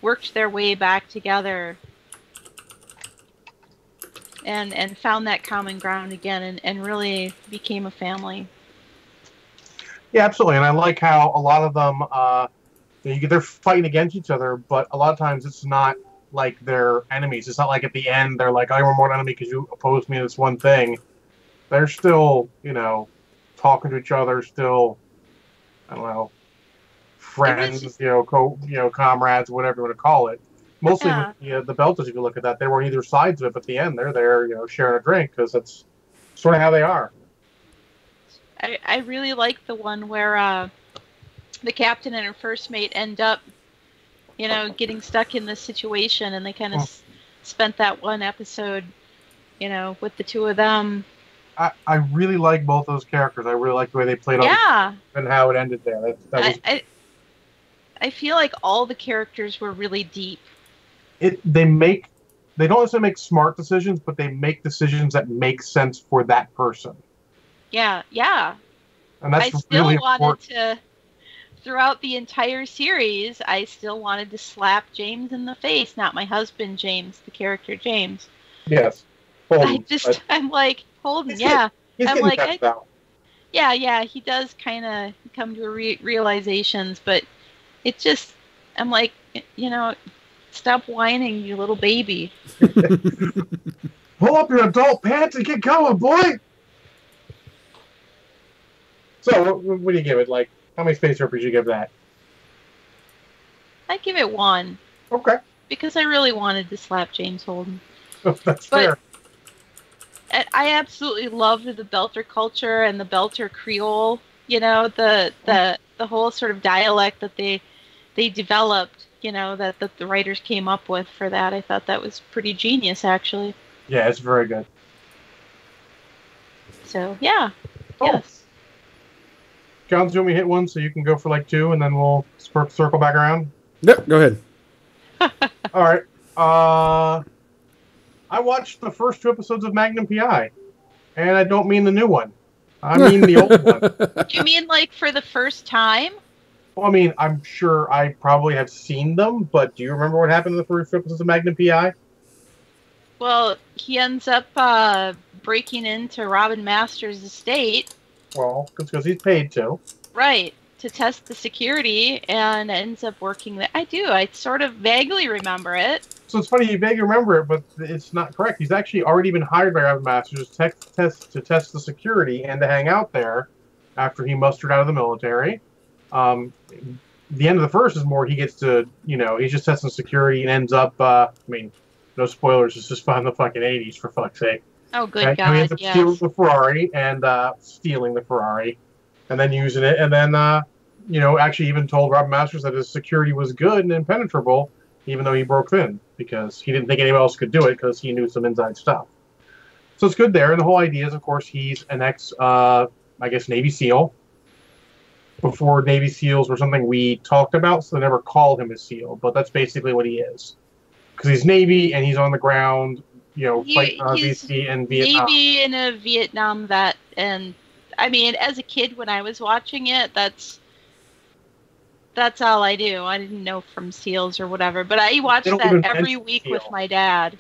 worked their way back together and found that common ground again and really became a family. Yeah, absolutely. And I like how a lot of them, they're fighting against each other, but a lot of times it's not like they're enemies. It's not like at the end they're like, I'm more an enemy because you opposed me to this one thing. They're still, talking to each other, still, I don't know, friends, comrades, whatever you want to call it. Mostly with the Belters, if you look at that, they were on either sides of it, but at the end they're there, sharing a drink, because that's sort of how they are. I really like the one where the captain and her first mate end up, getting stuck in this situation, and they kind of spent that one episode, with the two of them. I really like both those characters. I really like the way they played off and how it ended there. I feel like all the characters were really deep. They don't necessarily make smart decisions, but they make decisions that make sense for that person. Yeah. And that's I still really wanted important. to, throughout the entire series, I still wanted to slap James in the face. Not my husband, James, the character James. Yes. Holden, I'm like, Holden, yeah. I'm like, yeah, he does kind of come to realizations, but it just, I'm like, stop whining, you little baby. Pull up your adult pants and get going, boy! So, what do you give it? Like, how many space herpes you give that? I give it 1. Okay. Because I really wanted to slap James Holden. That's fair. I absolutely loved the Belter culture and the Belter Creole. The whole sort of dialect that they developed. That the writers came up with for that. I thought that was pretty genius, actually. Yeah, it's very good. So yeah. Oh. Yes. John, do you want me to hit one so you can go for like 2, and then we'll circle back around? Yep, go ahead. All right. I watched the first 2 episodes of Magnum PI, and I don't mean the new one. I mean the old one. You mean like for the first time? Well, I mean, I'm sure I probably have seen them, but do you remember what happened in the first 2 episodes of Magnum PI? Well, he ends up breaking into Robin Masters' estate. Well, because he's paid to. Right, to test the security, and ends up working there. I do. I sort of vaguely remember it. So it's funny you vaguely remember it, but it's not correct. He's actually already been hired by Robin Masters to test the security and to hang out there after he mustered out of the military. The end of the first is more he gets to, he's just testing security and ends up, no spoilers, it's just in the fucking 80s, for fuck's sake. Oh, good God, he ends up stealing the Ferrari and stealing the Ferrari and then using it. And then, actually even told Robin Masters that his security was good and impenetrable, even though he broke in, because he didn't think anyone else could do it because he knew some inside stuff. So it's good there. And the whole idea is, of course, he's an Navy SEAL. Before Navy SEALs were something we talked about, so they never called him a SEAL, but that's basically what he is. Because he's Navy and he's on the ground, fighting VC and Vietnam. Navy and a Vietnam vet, and I mean, as a kid when I was watching it, that's all I do. I didn't know from SEALs or whatever, but I watched that every week with my dad.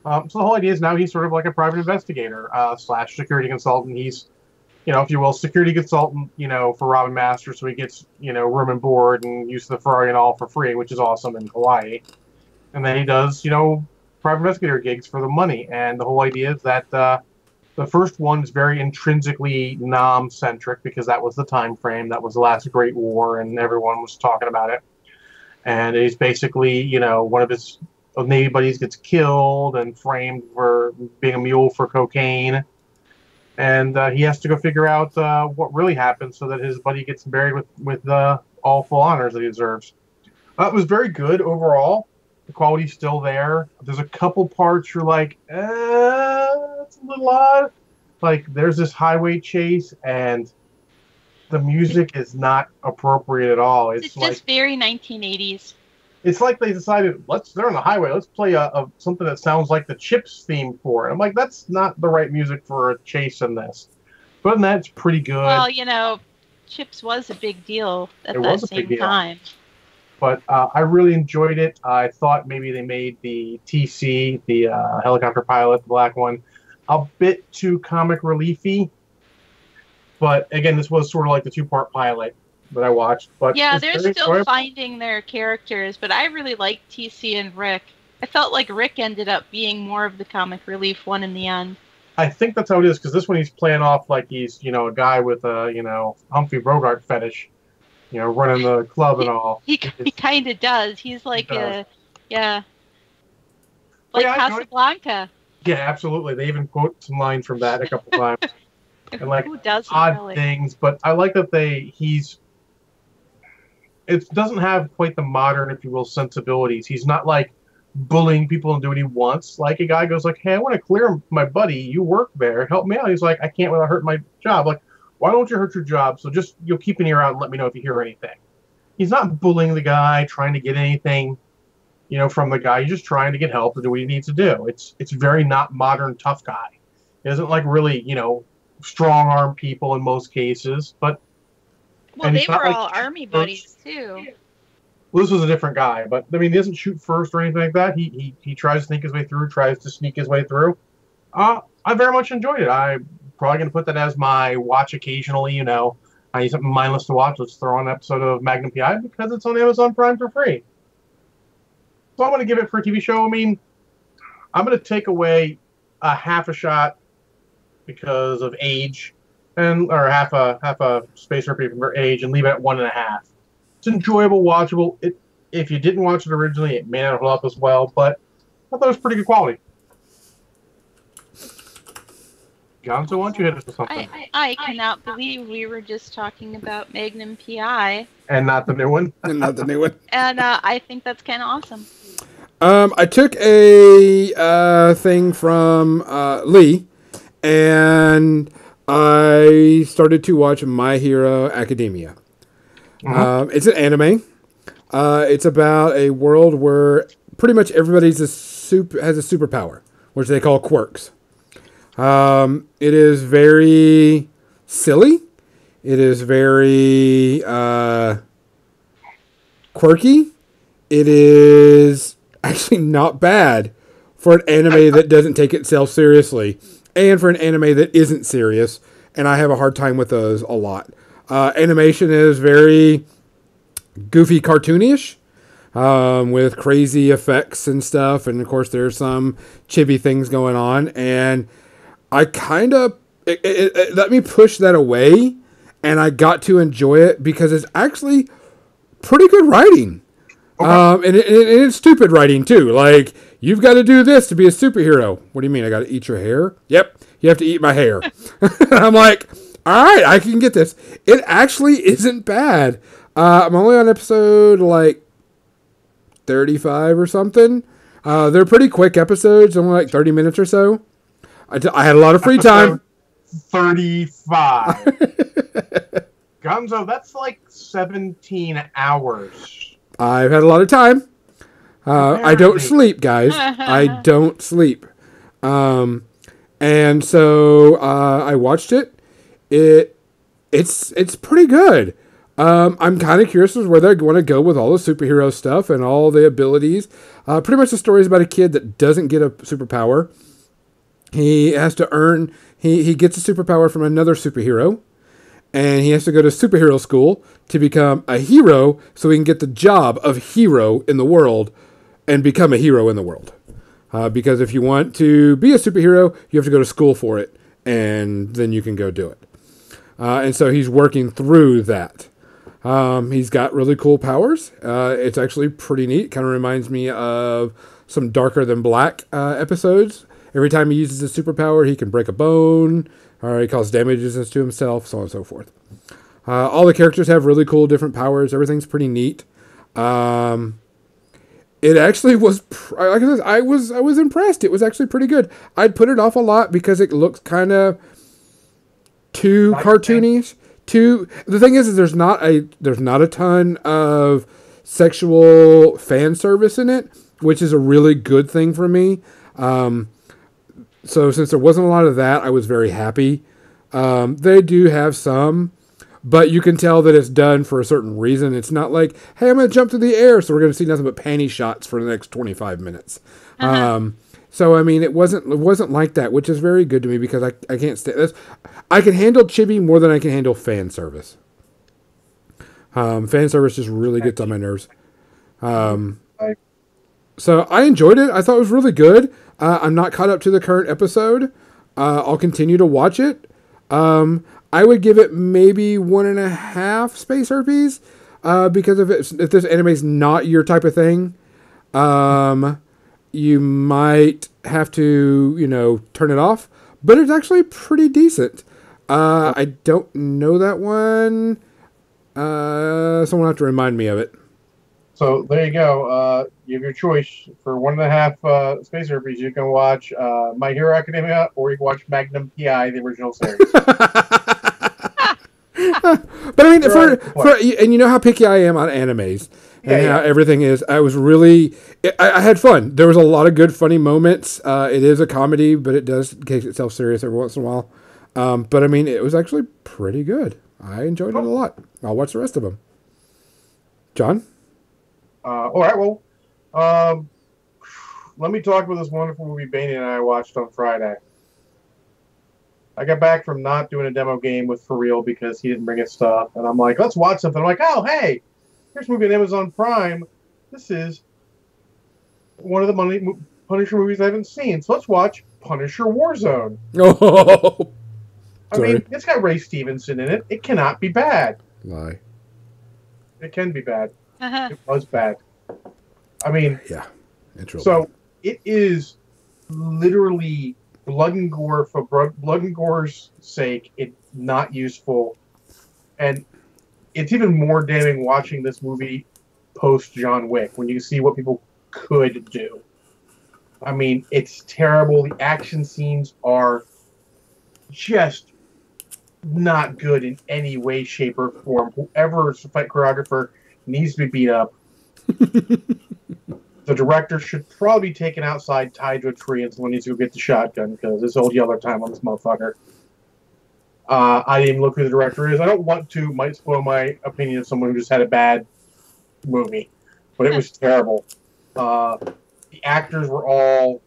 So the whole idea is now he's sort of like a private investigator / security consultant. He's if you will, security consultant, for Robin Masters, so he gets, room and board and use the Ferrari and all for free, which is awesome in Hawaii. And then he does, private investigator gigs for the money. And the whole idea is that the first one is very intrinsically Nam-centric because that was the time frame. That was the last Great War, and everyone was talking about it. And he's basically, one of his Navy buddies gets killed and framed for being a mule for cocaine. And he has to go figure out what really happened so that his buddy gets buried with all full honors that he deserves. It was very good overall. The quality's still there. There's a couple parts you're like, it's a little odd. Like, there's this highway chase, and the music is not appropriate at all. It's just very 1980s. It's like they decided, they're on the highway, let's play something that sounds like the Chips theme for it. I'm like, that's not the right music for a chase in this. But then that's pretty good. Well, Chips was a big deal at that same time. But I really enjoyed it. I thought maybe they made the TC, the helicopter pilot, the black one, a bit too comic relief-y. But again, this was sort of like the 2-part pilot that I watched. But yeah, they're still finding their characters, but I really liked TC and Rick. I felt like Rick ended up being more of the comic relief one in the end. I think that's how it is, because this one he's playing off like he's, a guy with a, Humphrey Bogart fetish, running the club and all. He kind of does. He's like Casablanca. Yeah, absolutely. They even quote some lines from that a couple times. And like who doesn't, odd really? Things, but I like that it doesn't have quite the modern, if you will, sensibilities. He's not like bullying people and do what he wants. Like a guy goes like, hey, I want to clear my buddy. You work there. Help me out. He's like, I can't without hurting my job. Like, why don't you hurt your job? So just, you'll keep an ear out and let me know if you hear anything. He's not bullying the guy, trying to get anything, from the guy. He's just trying to get help to do what he needs to do. It's very not modern tough guy. He doesn't like really, strong-arm people in most cases, but well, they were all army buddies too. Well, this was a different guy, but I mean, he doesn't shoot first or anything like that. He tries to sneak his way through, tries to sneak his way through. I very much enjoyed it. I'm probably going to put that as my watch occasionally. I need something mindless to watch. Let's throw on an episode of Magnum PI because it's on Amazon Prime for free. So I'm going to give it for a TV show. I mean, I'm going to take away a half a shot because of age, or half a space repeat for age, and leave it at 1.5. It's enjoyable, watchable. If you didn't watch it originally, it may not hold up as well, but I thought it was pretty good quality. Gonzo, why don't you hit us with something? I cannot believe we were just talking about Magnum PI. And not the new one? And not the new one. And I think that's kind of awesome. I took a thing from Lee, and I started to watch My Hero Academia. It's an anime. It's about a world where pretty much everybody's has a superpower, which they call quirks. It is very silly. It is very quirky. It is actually not bad for an anime that doesn't take itself seriously, and for an anime that isn't serious. And I have a hard time with those a lot. Animation is very goofy, cartoonish, with crazy effects and stuff. And of course, there's some chibi things going on. And I kind of let me push that away, and I got to enjoy it because it's actually pretty good writing. Okay. And it's stupid writing too. Like, you've got to do this to be a superhero. What do you mean? I got to eat your hair? Yep. You have to eat my hair. I'm like, all right, I can get this. It actually isn't bad. I'm only on episode like 35 or something. They're pretty quick episodes, only like 30 minutes or so. I had a lot of free time. 35. Gonzo, that's like 17 hours. I've had a lot of time. I don't sleep, guys. I don't sleep. And so I watched it. It's pretty good. I'm kind of curious as where they're going to go with all the superhero stuff and all the abilities. Pretty much the story is about a kid that doesn't get a superpower. He has to earn... He gets a superpower from another superhero. And he has to go to superhero school to become a hero so he can get the job of hero in the world and become a hero in the world. Because if you want to be a superhero, you have to go to school for it, and then you can go do it. And so he's working through that. He's got really cool powers. It's actually pretty neat. Kind of reminds me of some Darker Than Black episodes. Every time he uses his superpower, he can break a bone, or he causes damages to himself, so on and so forth. All the characters have really cool different powers. Everything's pretty neat. It actually was, like I said, I was impressed. It was actually pretty good. I'd put it off a lot because it looks kind of too cartoonish. The thing is there's not a ton of sexual fan service in it, which is a really good thing for me. So since there wasn't a lot of that, I was very happy. They do have some, but you can tell that it's done for a certain reason. It's not like, hey, I'm going to jump through the air, so we're going to see nothing but panty shots for the next 25 minutes. So I mean, it wasn't like that, which is very good to me because I can't stay this. I can handle chibi more than I can handle fan service. Fan service just really gets on my nerves. So I enjoyed it. I thought it was really good. I'm not caught up to the current episode. I'll continue to watch it. I would give it maybe 1.5 space herpes, because if this anime is not your type of thing, you might have to, turn it off. But it's actually pretty decent. I don't know that one. Someone will have to remind me of it. So there you go. You have your choice for 1.5 space herpes. You can watch My Hero Academia, or you can watch Magnum PI, the original series. But I mean, and you know how picky I am on animes and how everything is. I had fun. There was a lot of good, funny moments. It is a comedy, but it does take itself serious every once in a while. But I mean, it was actually pretty good. I enjoyed it a lot. I'll watch the rest of them. John? All right, well, let me talk about this wonderful movie Bainey and I watched on Friday. I got back from not doing a demo game with For Real because he didn't bring his stuff. And I'm like, let's watch something. I'm like, oh, hey, here's a movie on Amazon Prime. This is one of the Punisher movies I haven't seen. So let's watch Punisher Warzone. Oh, I mean, it's got Ray Stevenson in it. It cannot be bad. Lie. It can be bad. It was bad. I mean, yeah. So it is literally blood and gore for blood and gore's sake. It's not useful, and it's even more damning watching this movie post John Wick when you see what people could do. I mean, it's terrible. The action scenes are just not good in any way, shape, or form. Whoever's the fight choreographer needs to be beat up. The director should probably be taken outside, tied to a tree, and someone needs to go get the shotgun because it's old Yeller time on this motherfucker. I didn't even look who the director is. I don't want to. Might spoil my opinion of someone who just had a bad movie. But it was terrible. The actors were all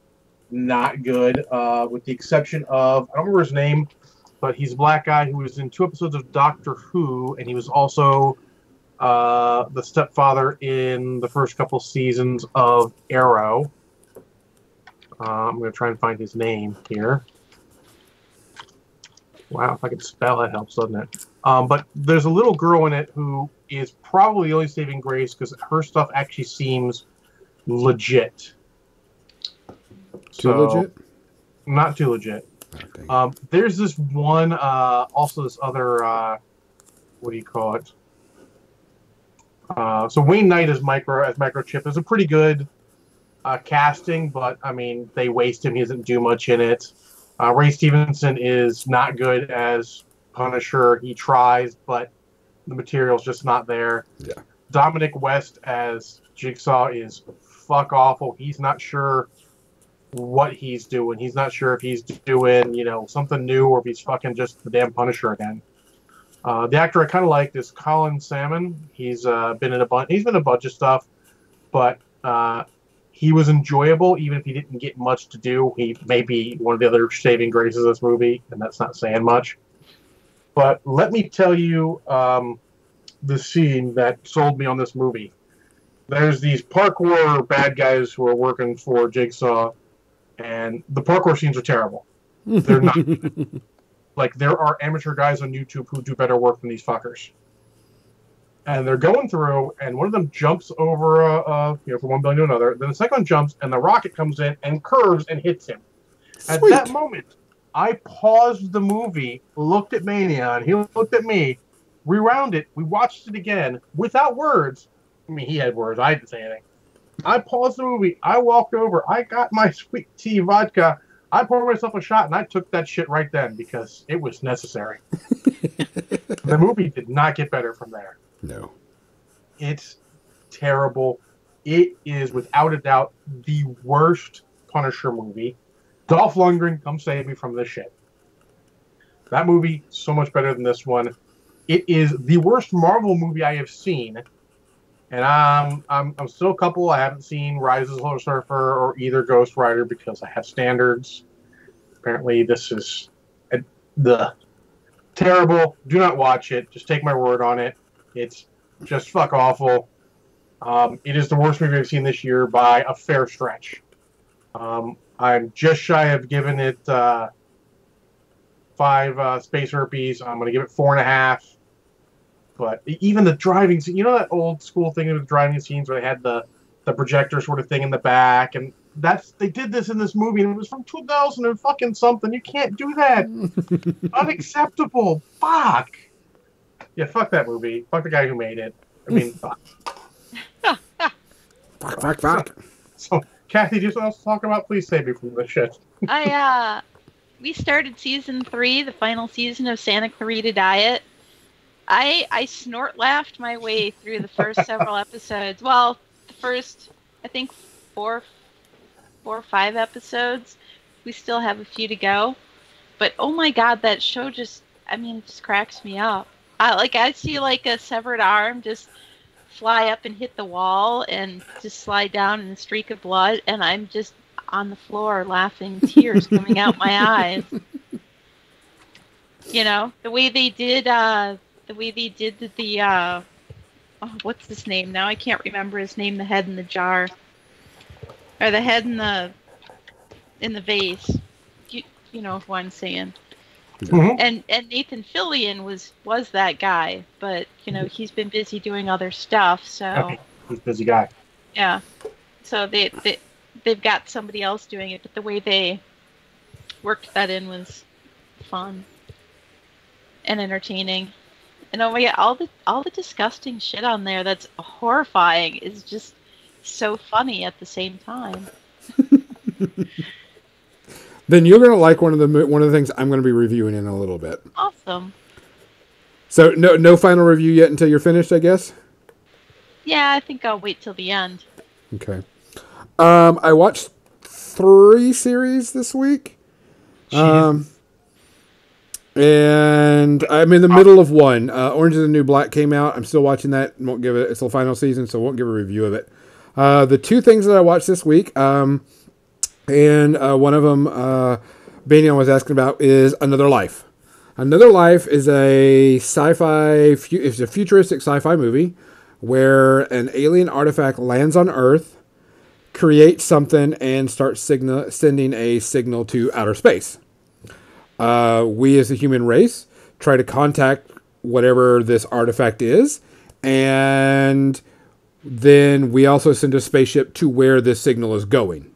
not good, with the exception of, I don't remember his name, but he's a black guy who was in 2 episodes of Doctor Who, and he was also the stepfather in the first couple seasons of Arrow. I'm going to try and find his name here. Wow, if I can spell, that helps, doesn't it? But there's a little girl in it who is probably the only saving grace because her stuff actually seems legit. Too legit? Not too legit. Oh, there's this one, also this other, what do you call it? So Wayne Knight as Microchip is a pretty good casting, but I mean they waste him. He doesn't do much in it. Ray Stevenson is not good as Punisher. He tries, but the material's just not there. Yeah. Dominic West as Jigsaw is fuck awful. He's not sure what he's doing. He's not sure if he's doing, something new or if he's fucking just the damn Punisher again. The actor I kind of liked is Colin Salmon. He's been in a bunch of stuff, but he was enjoyable even if he didn't get much to do. He may be one of the other saving graces of this movie, and that's not saying much. But let me tell you the scene that sold me on this movie. There's these parkour bad guys who are working for Jigsaw, and the parkour scenes are terrible. They're not. Like, there are amateur guys on YouTube who do better work than these fuckers. And they're going through, and one of them jumps over, from one building to another. Then the second one jumps, and the rocket comes in and curves and hits him. Sweet. At that moment, I paused the movie, looked at Mania, and he looked at me, rewound it, we watched it again, without words. I mean, he had words, I didn't say anything. I paused the movie, I walked over, I got my sweet tea vodka, I poured myself a shot, and I took that shit right then because it was necessary. The movie did not get better from there. No. It's terrible. It is, without a doubt, the worst Punisher movie. Dolph Lundgren, come save me from this shit. That movie, so much better than this one. It is the worst Marvel movie I have seen. And I'm still a couple. I haven't seen Rise of the Silver Surfer or either Ghost Rider because I have standards. Apparently, this is the terrible. Do not watch it. Just take my word on it. It's just fuck awful. It is the worst movie I've seen this year by a fair stretch. I'm just shy of giving it 5 space herpes. I'm going to give it 4.5. But even the driving scene, that old school thing with driving scenes where they had the projector sort of thing in the back, and they did this in this movie, and it was from 2000 and fucking something. You can't do that. Unacceptable. Fuck. Yeah, fuck that movie. Fuck the guy who made it. I mean, fuck. Fuck. So, Kathy, do you have something else to talk about? Please save me from this shit. We started season 3, the final season of Santa Clarita Diet. I snort laughed my way through the first several episodes. Well, the first, I think, 4 or 5 episodes. We still have a few to go. But, oh my god, that show just cracks me up. I see a severed arm just fly up and hit the wall and just slide down in a streak of blood, and I'm just on the floor laughing, tears coming out my eyes. The way they did what's his name now? I can't remember his name. The head in the jar, or the head in the vase. You know who I'm saying. Mm-hmm. And Nathan Fillion was that guy, but he's been busy doing other stuff. So okay. He's a busy guy. Yeah. So they've got somebody else doing it, but the way they worked that in was fun and entertaining. And oh my god, all the disgusting shit on there that's horrifying is just so funny at the same time. Then you're gonna like one of the things I'm gonna be reviewing in a little bit. Awesome. So no final review yet until you're finished, I guess. Yeah, I think I'll wait till the end. Okay. I watched 3 series this week. And I'm in the middle of one. Orange is the New Black came out. I'm still watching that. Won't give it. It's the final season, so won't give a review of it. The 2 things that I watched this week, and one of them, Banyan was asking about, is Another Life. Another Life is a it's a futuristic sci-fi movie where an alien artifact lands on Earth, creates something, and starts sending a signal to outer space. We as the human race try to contact whatever this artifact is, and then we also send a spaceship to where this signal is going,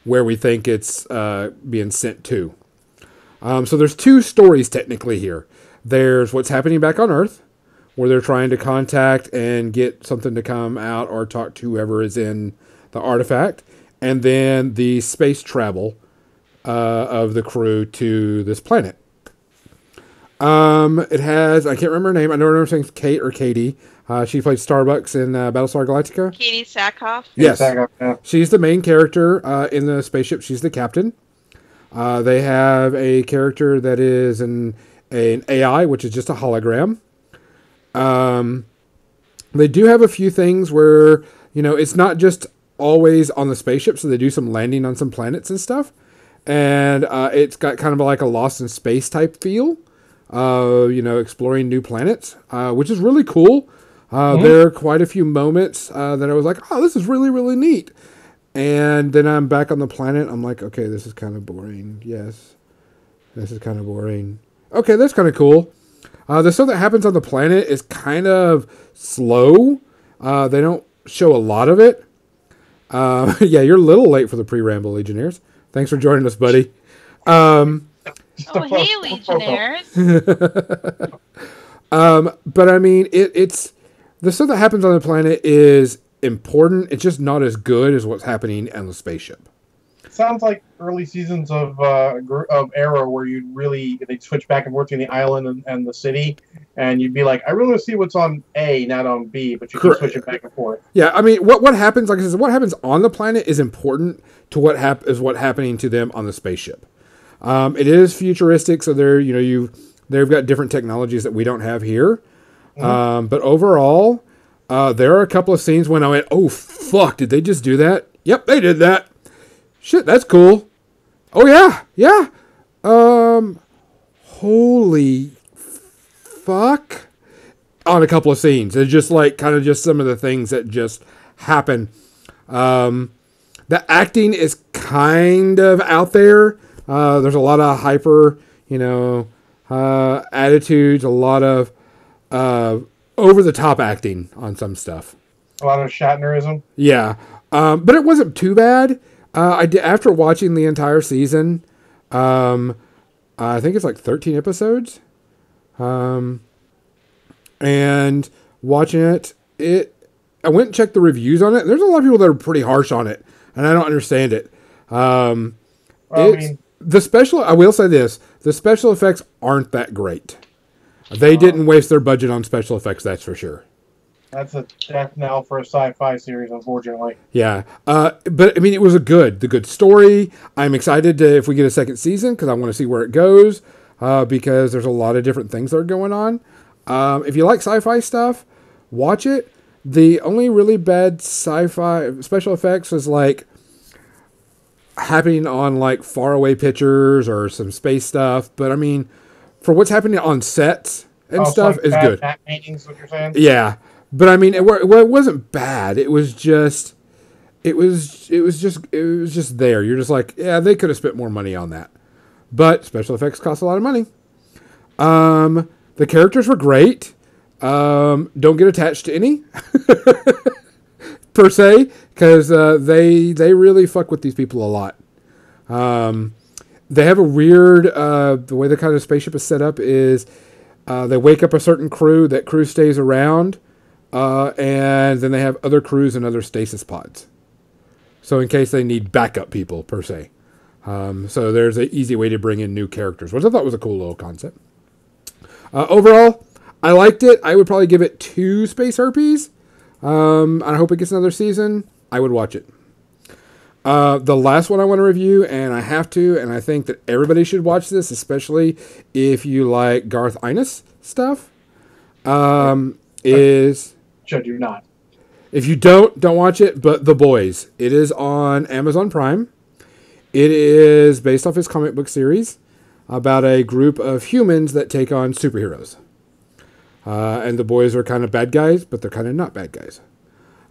where we think it's being sent to. So there's 2 stories technically here. There's what's happening back on Earth, where they're trying to contact and get something to come out or talk to whoever is in the artifact, and then the space travel of the crew to this planet. It has, I can't remember her name. I know her name's Kate or Katie. She played Starbucks in Battlestar Galactica. Katie Sackhoff. Yes. Sackhoff, yeah. She's the main character in the spaceship. She's the captain. They have a character that is an AI, which is just a hologram. They do have a few things where, it's not just always on the spaceship, so they do some landing on some planets and stuff. And it's got kind of like a Lost in Space type feel, exploring new planets, which is really cool. There are quite a few moments that I was like, oh, this is really, really neat. And then I'm back on the planet. I'm like, okay, this is kind of boring. Yes, this is kind of boring. Okay, that's kind of cool. The stuff that happens on the planet is kind of slow. They don't show a lot of it. Yeah, you're a little late for the pre-ramble, Legionnaires. Thanks for joining us, buddy. Oh, hey, Legionnaires. But I mean, it's the stuff that happens on the planet is important. It's just not as good as what's happening on the spaceship. Sounds like early seasons of Arrow, where they'd switch back and forth between the island and the city, and you'd be like, I really want to see what's on A, not on B, but you can switch it back and forth. Yeah, I mean, what happens? Like I said, what happens on the planet is important to what happening to them on the spaceship. It is futuristic, so they've got different technologies that we don't have here. Mm-hmm. But overall, there are a couple of scenes when I went, oh fuck, did they just do that? Yep, they did that. Shit, that's cool. Oh yeah. Holy fuck. On a couple of scenes. It's just like kind of just some of the things that just happen. The acting is kind of out there. There's a lot of hyper, attitudes, a lot of over the top acting on some stuff. A lot of Shatnerism. Yeah. But it wasn't too bad. After watching the entire season, I think it's like 13 episodes. And watching it, I went and checked the reviews on it. There's a lot of people that are pretty harsh on it, and I don't understand it. I will say this, the special effects aren't that great. They didn't waste their budget on special effects, that's for sure. That's a death knell for a sci-fi series, unfortunately. Yeah. But, I mean, it was the good story. I'm excited if we get a second season, because I want to see where it goes, because there's a lot of different things that are going on. If you like sci-fi stuff, watch it. The only really bad sci-fi special effects is, like, happening on, like, faraway pictures or some space stuff. But, I mean, for what's happening on sets and stuff is good. Matte paintings, what you're saying? Yeah. But I mean, it wasn't bad. It was just there. You're just like, yeah, they could have spent more money on that. But special effects cost a lot of money. The characters were great. Don't get attached to any per se, because they really fuck with these people a lot. They have a weird the way the kind of spaceship is set up is they wake up a certain crew. That crew stays around. And then they have other crews and other stasis pods. So in case they need backup people, per se. So there's an easy way to bring in new characters, which I thought was a cool little concept. Overall, I liked it. I would probably give it 2 space herpes. I hope it gets another season. I would watch it. The last one I want to review, and I have to, and I think that everybody should watch this, especially if you like Garth Ennis stuff, is... Should you not? If you don't watch it, but The Boys. It is on Amazon Prime. It is based off his comic book series about a group of humans that take on superheroes. And the boys are kind of bad guys, but they're kind of not bad guys.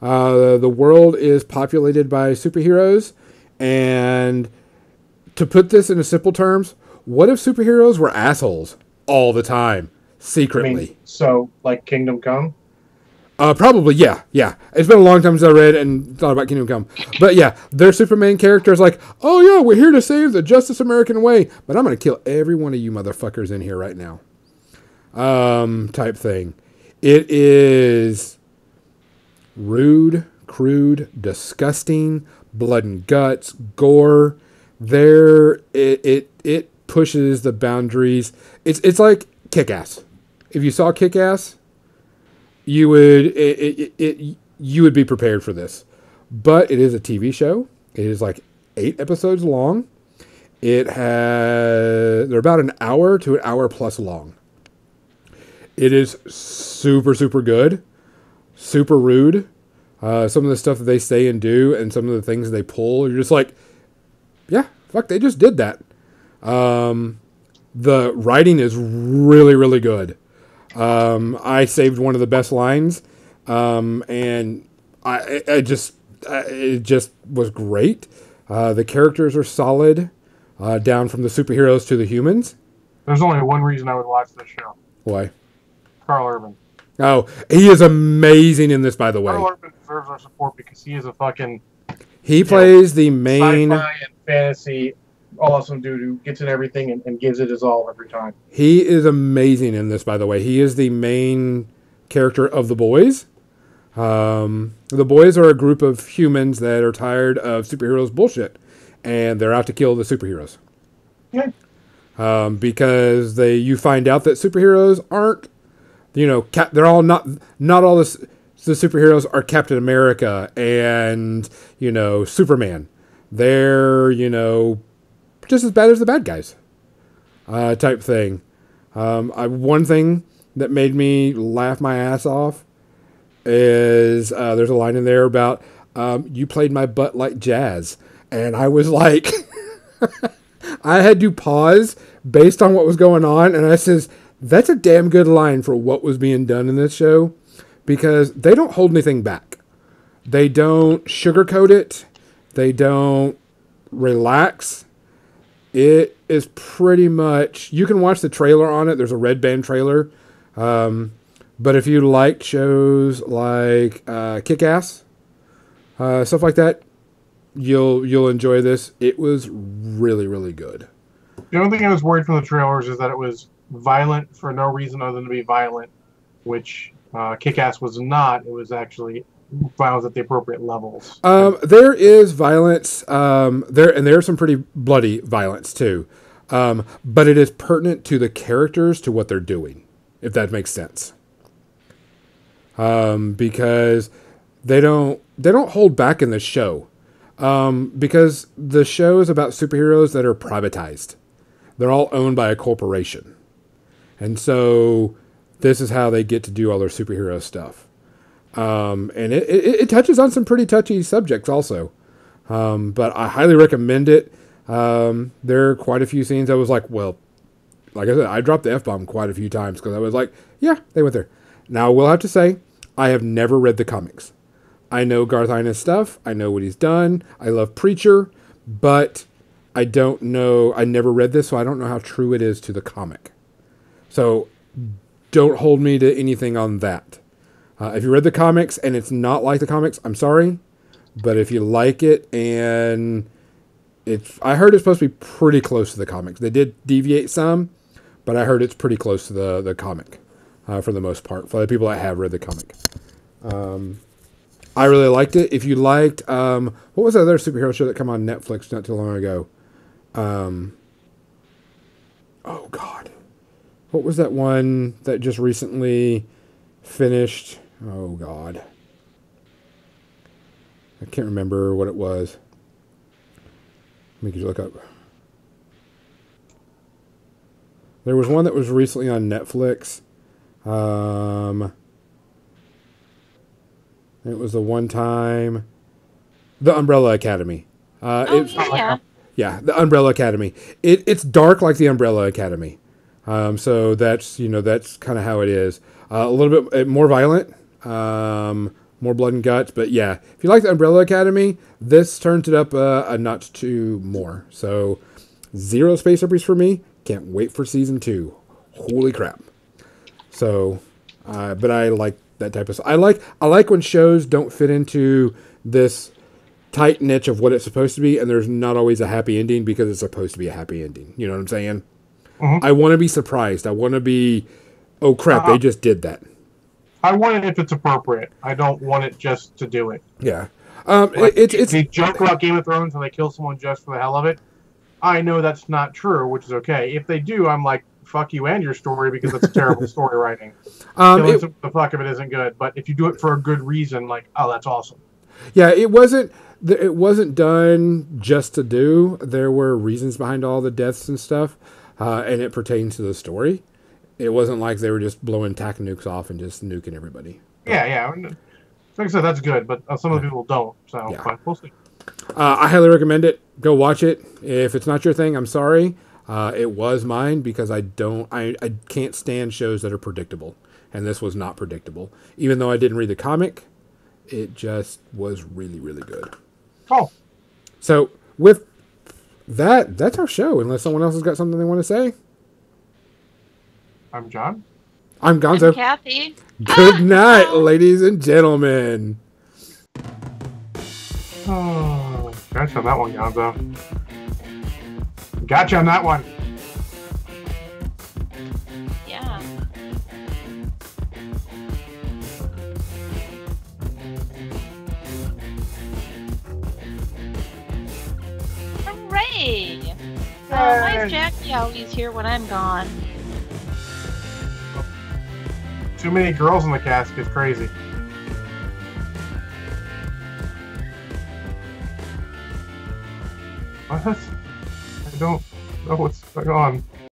The world is populated by superheroes, and to put this into simple terms, what if superheroes were assholes all the time, secretly? I mean, so, like Kingdom Come? Probably, yeah. It's been a long time since I read and thought about Kingdom Come. But yeah, their Superman character is like, oh yeah, we're here to save the Justice American way, but I'm going to kill every one of you motherfuckers in here right now. Type thing. It is rude, crude, disgusting, blood and guts, gore. It pushes the boundaries. It's like Kick-Ass. If you saw Kick-Ass, you would be prepared for this. But it is a TV show. It is like 8 episodes long. They're about an hour to an hour plus long. It is super, super good. Super rude. Some of the stuff that they say and do and some of the things they pull, you're just like, yeah, fuck, they just did that. The writing is really, really good. I saved one of the best lines, and it just was great. The characters are solid, down from the superheroes to the humans. There's only one reason I would watch this show. Why? Carl Urban. Oh, he is amazing in this, by the way. Carl Urban deserves our support because he is a fucking... He plays the main... sci-fi and fantasy awesome dude who gets in everything and gives it his all every time. He is amazing in this, by the way. He is the main character of The Boys. The Boys are a group of humans that are tired of superheroes bullshit, and they're out to kill the superheroes. Yeah. Because you find out that superheroes aren't, they're all not all the superheroes are Captain America and, Superman. They're, just as bad as the bad guys, type thing. One thing that made me laugh my ass off is there's a line in there about you played my butt like jazz, and I was like, I had to pause based on what was going on, and I says, that's a damn good line for what was being done in this show, because they don't hold anything back. They don't sugarcoat it. They don't relax. It is pretty much... You can watch the trailer on it. There's a Red Band trailer. But if you liked shows like Kick-Ass, stuff like that, you'll enjoy this. It was really, really good. The only thing I was worried from the trailers is that it was violent for no reason other than to be violent, which Kick-Ass was not. It was actually violence at the appropriate levels. There is violence. There's some pretty bloody violence too. But it is pertinent to the characters, to what they're doing, if that makes sense. Because they don't hold back in the show. Because the show is about superheroes that are privatized. They're all owned by a corporation. And so this is how they get to do all their superhero stuff. And it touches on some pretty touchy subjects also. But I highly recommend it. There are quite a few scenes I was like, well, like I said, I dropped the F-bomb quite a few times because I was like, yeah, they went there. Now, I will have to say, I have never read the comics. I know Garth Ennis stuff. I know what he's done. I love Preacher, but I don't know. I never read this, so I don't know how true it is to the comic. So don't hold me to anything on that. If you read the comics and it's not like the comics, I'm sorry. But if you like it and I heard it's supposed to be pretty close to the comics. They did deviate some, but I heard it's pretty close to the comic for the most part, for the people that have read the comic. I really liked it. If you liked, what was that other superhero show that came on Netflix not too long ago? Oh, God. What was that one that just recently finished? Oh, God. I can't remember what it was. Let me look up. There was one that was recently on Netflix. It was the one time, The Umbrella Academy. Yeah. Yeah, The Umbrella Academy. It's dark like The Umbrella Academy. So that's kind of how it is. A little bit more violent, more blood and guts. But yeah, if you like The Umbrella Academy, this turns it up a notch to more. So 0 space opera's for me. Can't wait for season 2. Holy crap! So, but I like that type of. I like when shows don't fit into this tight niche of what it's supposed to be, and there's not always a happy ending because it's supposed to be a happy ending. You know what I'm saying? Mm-hmm. I want to be surprised. I want to be, oh crap, they just did that. I want it if it's appropriate. I don't want it just to do it. Yeah. It's they joke about Game of Thrones and they kill someone just for the hell of it. I know that's not true, which is okay. If they do, I'm like, fuck you and your story because it's terrible story writing. The fuck of it isn't good. But if you do it for a good reason, like, oh, that's awesome. Yeah, it wasn't done just to do. There were reasons behind all the deaths and stuff, and it pertains to the story. It wasn't like they were just blowing tac nukes off and just nuking everybody. Yeah. Like I said, that's good, but some of the people don't. So, yeah. But we'll see. I highly recommend it. Go watch it. If it's not your thing, I'm sorry. It was mine because I can't stand shows that are predictable, and this was not predictable. Even though I didn't read the comic, it just was really, really good. Oh. So with that, that's our show. Unless someone else has got something they want to say. I'm John. I'm Gonzo. I'm Kathy. Good night, ladies and gentlemen. Oh, gotcha on that one, Gonzo. Gotcha on that one. Yeah. Hooray! Why is Jackie always here when I'm gone? Too many girls in the cast is crazy. What? I don't know what's going on.